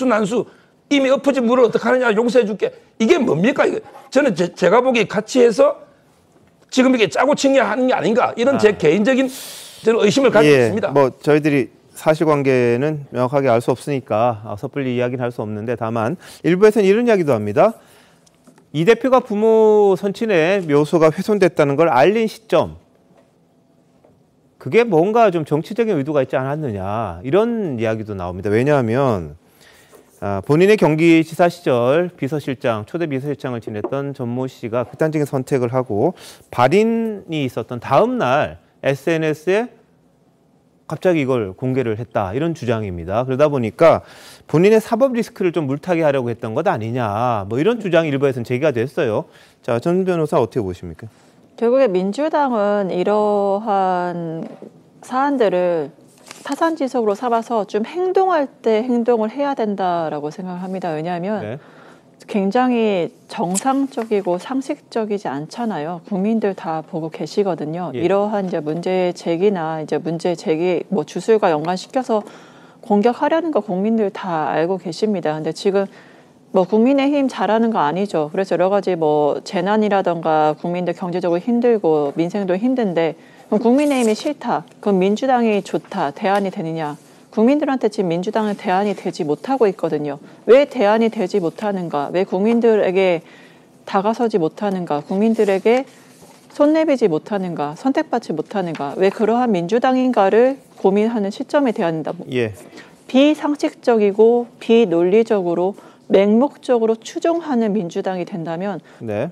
난수 이미 엎어진 물을 어떻게 하느냐 용서해 줄게. 이게 뭡니까? 이거. 저는 제가 보기에 같이 해서 지금 이게 짜고 칭의하는 게 아닌가 이런 제 개인적인 저는 의심을 가지고 있습니다. 뭐 저희들이 사실관계는 명확하게 알 수 없으니까 섣불리 이야기는 할 수 없는데 다만 일부에서는 이런 이야기도 합니다. 이 대표가 부모 선친의 묘소가 훼손됐다는 걸 알린 시점 그게 뭔가 좀 정치적인 의도가 있지 않았느냐 이런 이야기도 나옵니다. 왜냐하면 본인의 경기지사 시절 비서실장, 초대 비서실장을 지냈던 전모 씨가 극단적인 선택을 하고 발인이 있었던 다음 날 SNS에 갑자기 이걸 공개를 했다 이런 주장입니다. 그러다 보니까 본인의 사법 리스크를 좀 물타기 하려고 했던 것 아니냐 뭐 이런 주장이 일부에서는 제기가 됐어요. 자, 전 변호사 어떻게 보십니까? 결국에 민주당은 이러한 사안들을 타산지석으로 삼아서 좀 행동할 때 행동을 해야 된다라고 생각합니다. 왜냐하면 네. 굉장히 정상적이고 상식적이지 않잖아요. 국민들 다 보고 계시거든요. 예. 이러한 이제 문제 제기나 이제 문제 제기 뭐 주술과 연관시켜서 공격하려는 거 국민들 다 알고 계십니다. 근데 지금 뭐 국민의힘 잘하는 거 아니죠. 그래서 여러 가지 뭐 재난이라던가 국민들 경제적으로 힘들고 민생도 힘든데 그럼 국민의힘이 싫다. 그럼 민주당이 좋다. 대안이 되느냐. 국민들한테 지금 민주당은 대안이 되지 못하고 있거든요. 왜 대안이 되지 못하는가? 왜 국민들에게 다가서지 못하는가? 국민들에게 손 내밀지 못하는가? 선택받지 못하는가? 왜 그러한 민주당인가를 고민하는 시점에 대한다. 예. 비상식적이고 비논리적으로 맹목적으로 추종하는 민주당이 된다면 네.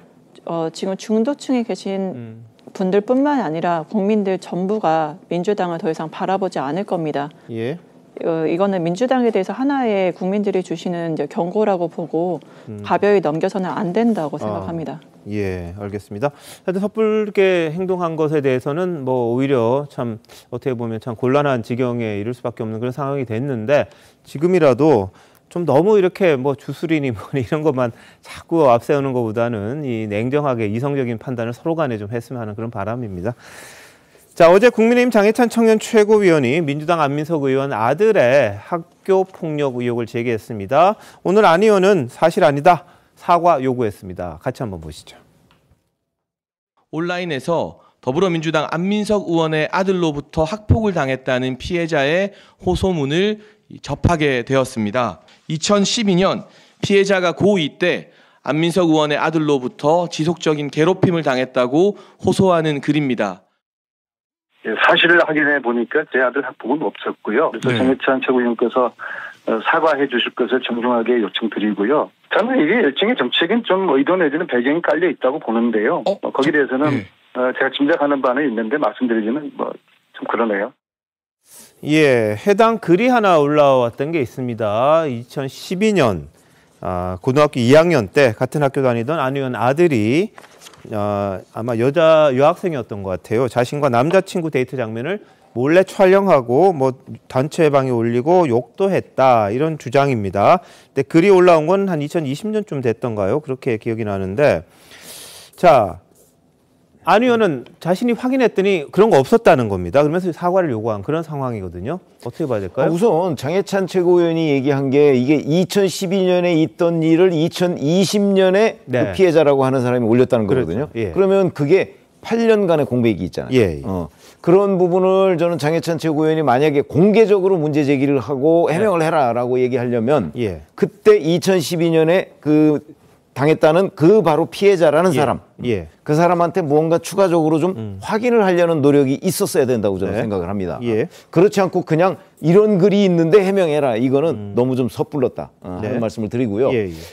지금 중도층에 계신 분들뿐만 아니라 국민들 전부가 민주당을 더 이상 바라보지 않을 겁니다. 예. 이거는 민주당에 대해서 하나의 국민들이 주시는 이제 경고라고 보고 가벼이 넘겨서는 안 된다고 생각합니다. 예, 알겠습니다. 하여튼 섣불게 행동한 것에 대해서는 뭐 오히려 참 어떻게 보면 참 곤란한 지경에 이를 수밖에 없는 그런 상황이 됐는데 지금이라도 좀 너무 이렇게 뭐 주술이니 뭐니 이런 것만 자꾸 앞세우는 것보다는 이 냉정하게 이성적인 판단을 서로 간에 좀 했으면 하는 그런 바람입니다. 자, 어제 국민의힘 장해찬 청년 최고위원이 민주당 안민석 의원 아들의 학교 폭력 의혹을 제기했습니다. 오늘 안 의원은 사실 아니다 사과 요구했습니다. 같이 한번 보시죠. 온라인에서 더불어민주당 안민석 의원의 아들로부터 학폭을 당했다는 피해자의 호소문을 접하게 되었습니다. 2012년 피해자가 고2 때 안민석 의원의 아들로부터 지속적인 괴롭힘을 당했다고 호소하는 글입니다. 사실을 확인해 보니까 제 아들 학폭은 없었고요. 그래서 장해찬 최고위원께서 사과해 주실 것을 정중하게 요청드리고요. 저는 이게 일종의 정치적인 좀 의도 내지는 배경이 깔려 있다고 보는데요. 거기에 대해서는 제가 짐작하는 바는 있는데 말씀드리기는 뭐 좀 그러네요. 예, 해당 글이 하나 올라왔던 게 있습니다. 2012년 고등학교 2학년 때 같은 학교 다니던 안 의원 아들이 아마 여자 여학생이었던 것 같아요. 자신과 남자친구 데이트 장면을 몰래 촬영하고 뭐 단체방에 올리고 욕도 했다 이런 주장입니다. 근데 글이 올라온 건 한 2020년쯤 됐던가요? 그렇게 기억이 나는데 자, 안 의원은 자신이 확인했더니 그런 거 없었다는 겁니다. 그러면서 사과를 요구한 그런 상황이거든요. 어떻게 봐야 될까요? 우선 장해찬 최고위원이 얘기한 게 이게 2012년에 있던 일을 2020년에 그 피해자라고 하는 사람이 올렸다는 거거든요. 예. 그러면 그게 8년간의 공백이 있잖아요. 예. 그런 부분을 저는 장해찬 최고위원이 만약에 공개적으로 문제 제기를 하고 해명을 해라라고 얘기하려면 그때 2012년에 그 당했다는 그 바로 피해자라는 사람, 그 사람한테 무언가 추가적으로 좀 확인을 하려는 노력이 있었어야 된다고 저는 생각을 합니다. 그렇지 않고 그냥 이런 글이 있는데 해명해라. 이거는 너무 좀 섣불렀다 하는 말씀을 드리고요.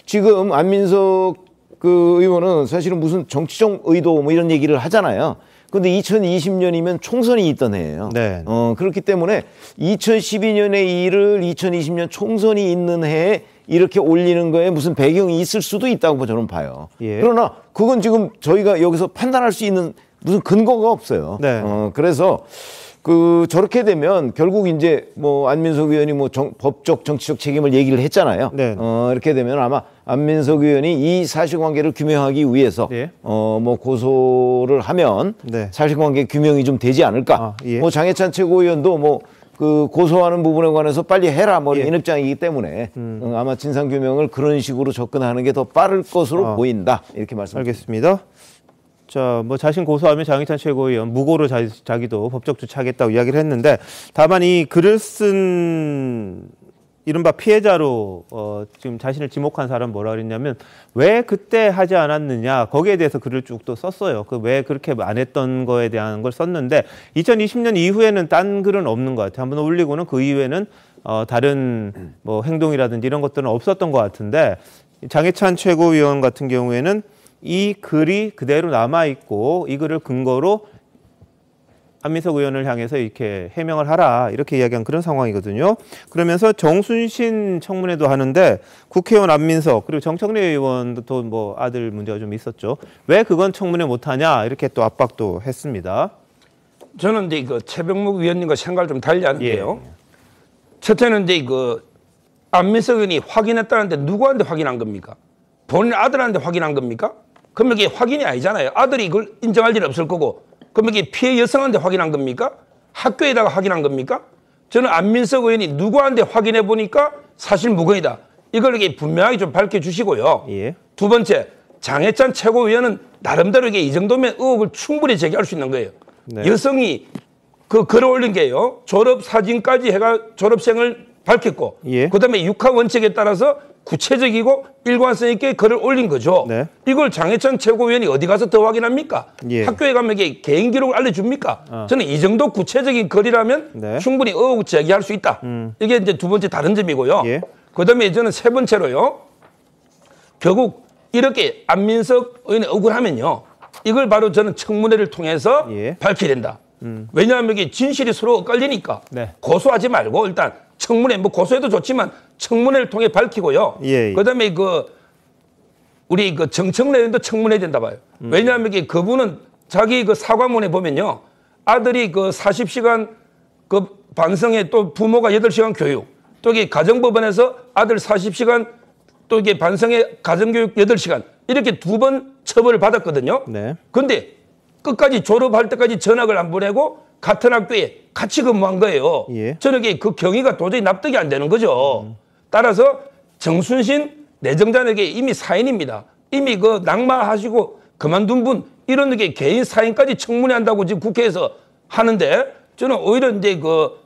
지금 안민석 그 의원은 사실은 무슨 정치적 의도 뭐 이런 얘기를 하잖아요. 근데 2020년이면 총선이 있던 해예요. 네. 그렇기 때문에 2012년의 일을 2020년 총선이 있는 해에 이렇게 올리는 거에 무슨 배경이 있을 수도 있다고 저는 봐요. 예. 그러나 그건 지금 저희가 여기서 판단할 수 있는 무슨 근거가 없어요. 네. 그래서 저렇게 되면 결국 이제 뭐 안민석 의원이 뭐 법적 정치적 책임을 얘기를 했잖아요. 네. 이렇게 되면 아마 안민석 의원이 이 사실관계를 규명하기 위해서 네. 뭐 고소를 하면 네. 사실관계 규명이 좀 되지 않을까. 예. 뭐 장해찬 최고위원도 뭐 그 고소하는 부분에 관해서 빨리 해라 뭐 이런 입장이기 때문에 아마 진상 규명을 그런 식으로 접근하는 게 더 빠를 것으로 보인다 이렇게 말씀드립니다. 알겠습니다. 자, 뭐 자신 고소하면 장해찬 최고위원 무고로 자기도 법적 조치하겠다고 이야기를 했는데, 다만 이 글을 쓴 이른바 피해자로 지금 자신을 지목한 사람 뭐라 그랬냐면, 왜 그때 하지 않았느냐 거기에 대해서 글을 쭉 또 썼어요. 그 왜 그렇게 안 했던 거에 대한 걸 썼는데 2020년 이후에는 딴 글은 없는 것 같아요. 한번 올리고는 그 이후에는 다른 뭐 행동이라든지 이런 것들은 없었던 것 같은데, 장해찬 최고위원 같은 경우에는 이 글이 그대로 남아있고 이 글을 근거로 안민석 의원을 향해서 이렇게 해명을 하라 이렇게 이야기한 그런 상황이거든요. 그러면서 정순신 청문회도 하는데 국회의원 안민석 그리고 정청래 의원도 또 뭐 아들 문제가 좀 있었죠. 왜 그건 청문회 못하냐 이렇게 또 압박도 했습니다. 저는 이제 그 최병묵 위원님과 생각을 좀 달리 하는데요. 첫째는 이제 그 안민석 의원이 확인했다는데 누구한테 확인한 겁니까? 본인 아들한테 확인한 겁니까? 그러면 이게 확인이 아니잖아요. 아들이 이걸 인정할 일은 없을 거고. 그러면 이게 피해 여성한테 확인한 겁니까? 학교에다가 확인한 겁니까? 저는 안민석 의원이 누구한테 확인해 보니까 사실 무근이다. 이걸 이게 분명하게 좀 밝혀주시고요. 예. 두 번째, 장해찬 최고위원은 나름대로 이게 이 정도면 의혹을 충분히 제기할 수 있는 거예요. 네. 여성이 그 글을 올린 게요. 졸업 사진까지 해가 졸업생을 밝혔고, 예. 그다음에 육하 원칙에 따라서 구체적이고 일관성 있게 글을 올린 거죠. 네. 이걸 장해찬 최고위원이 어디 가서 더 확인합니까? 예. 학교에 가면 이게 개인 기록을 알려줍니까? 저는 이 정도 구체적인 글이라면 네. 충분히 의혹 제기할 수 있다. 이게 이제 두 번째 다른 점이고요. 예. 그다음에 저는 세 번째로요. 결국 이렇게 안민석 의원이 억울하면요. 이걸 바로 저는 청문회를 통해서 밝혀야 된다. 왜냐하면 이게 진실이 서로 엇갈리니까 네. 고소하지 말고 일단 청문회 뭐 고소해도 좋지만 청문회를 통해 밝히고요. 예. 그다음에 우리 정청래 의원도 청문회 된다 봐요. 왜냐하면 이게 그분은 자기 사과문에 보면요. 아들이 40시간 반성에 또 부모가 8시간 교육, 또 이게 가정법원에서 아들 40시간 또 이게 반성에 가정교육 8시간 이렇게 2번 처벌을 받았거든요. 네. 근데 끝까지 졸업할 때까지 전학을 안 보내고 같은 학교에 같이 근무한 거예요. 예. 저는 그 경위가 도저히 납득이 안 되는 거죠. 따라서 정순신 내정자에게 이미 사인입니다. 이미 낙마하시고 그만둔 분 이런 게 개인 사인까지 청문회 한다고 지금 국회에서 하는데, 저는 오히려 이제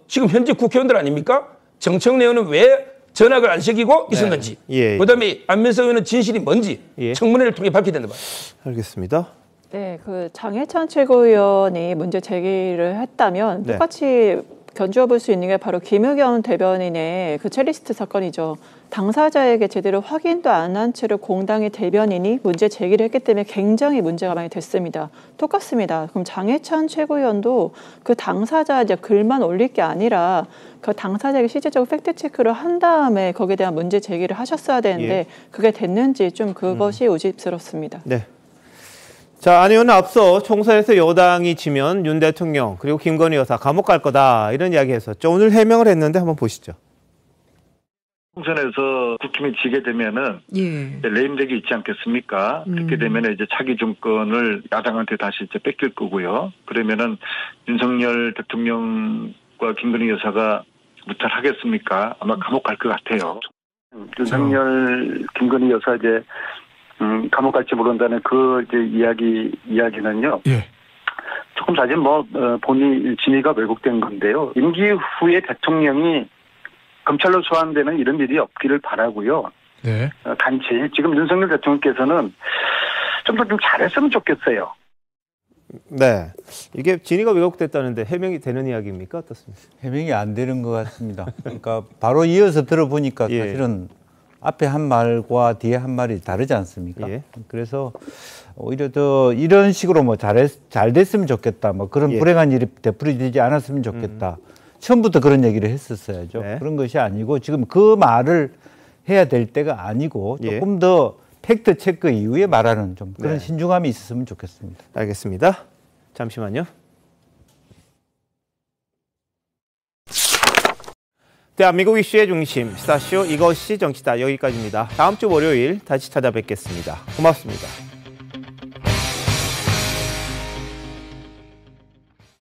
지금 현직 국회의원들 아닙니까? 정청래 의원은 왜 전학을 안 시키고 있었는지, 예. 그다음에 안민석 의원은 진실이 뭔지 청문회를 통해 밝혀야 된다 봐요. 알겠습니다. 네, 장해찬 최고위원이 문제 제기를 했다면 네. 똑같이 견주어 볼 수 있는 게 바로 김의겸 대변인의 첼리스트 사건이죠. 당사자에게 제대로 확인도 안 한 채로 공당의 대변인이 문제 제기를 했기 때문에 굉장히 문제가 많이 됐습니다. 똑같습니다. 그럼 장해찬 최고위원도 그 당사자 글만 올릴 게 아니라 그 당사자에게 실질적으로 팩트 체크를 한 다음에 거기에 대한 문제 제기를 하셨어야 되는데 그게 됐는지 좀 그것이 의심스럽습니다. 네. 자, 안 의원은 앞서 총선에서 여당이 지면 윤 대통령 그리고 김건희 여사 감옥 갈 거다 이런 이야기 했었죠. 오늘 해명을 했는데 한번 보시죠. 총선에서 국힘이 지게 되면은 레임덕이 있지 않겠습니까? 그렇게 되면 이제 차기 정권을 야당한테 다시 이제 뺏길 거고요. 그러면은 윤석열 대통령과 김건희 여사가 무탈하겠습니까? 아마 감옥 갈 것 같아요. 윤석열, 김건희 여사 이제 감옥 갈지 모른다는 이제 이야기는요. 조금 사실 본인 진위가 왜곡된 건데요. 임기 후에 대통령이 검찰로 소환되는 이런 일이 없기를 바라고요. 네. 단지 지금 윤석열 대통령께서는 좀 더 잘했으면 좋겠어요. 네. 이게 진위가 왜곡됐다는데 해명이 되는 이야기입니까? 어떻습니까? 해명이 안 되는 것 같습니다. 그러니까 바로 이어서 들어보니까 사실은 앞에 한 말과 뒤에 한 말이 다르지 않습니까? 그래서 오히려 더 이런 식으로 뭐 잘 됐으면 좋겠다. 뭐 그런 불행한 일이 되풀이되지 않았으면 좋겠다. 처음부터 그런 얘기를 했었어야죠. 그런 것이 아니고 지금 그 말을 해야 될 때가 아니고 조금 더 팩트 체크 이후에 말하는 좀 그런 신중함이 있었으면 좋겠습니다. 알겠습니다. 잠시만요. 대한민국 이슈의 중심, 시사쇼 이것이 정치다. 여기까지입니다. 다음 주 월요일 다시 찾아뵙겠습니다. 고맙습니다.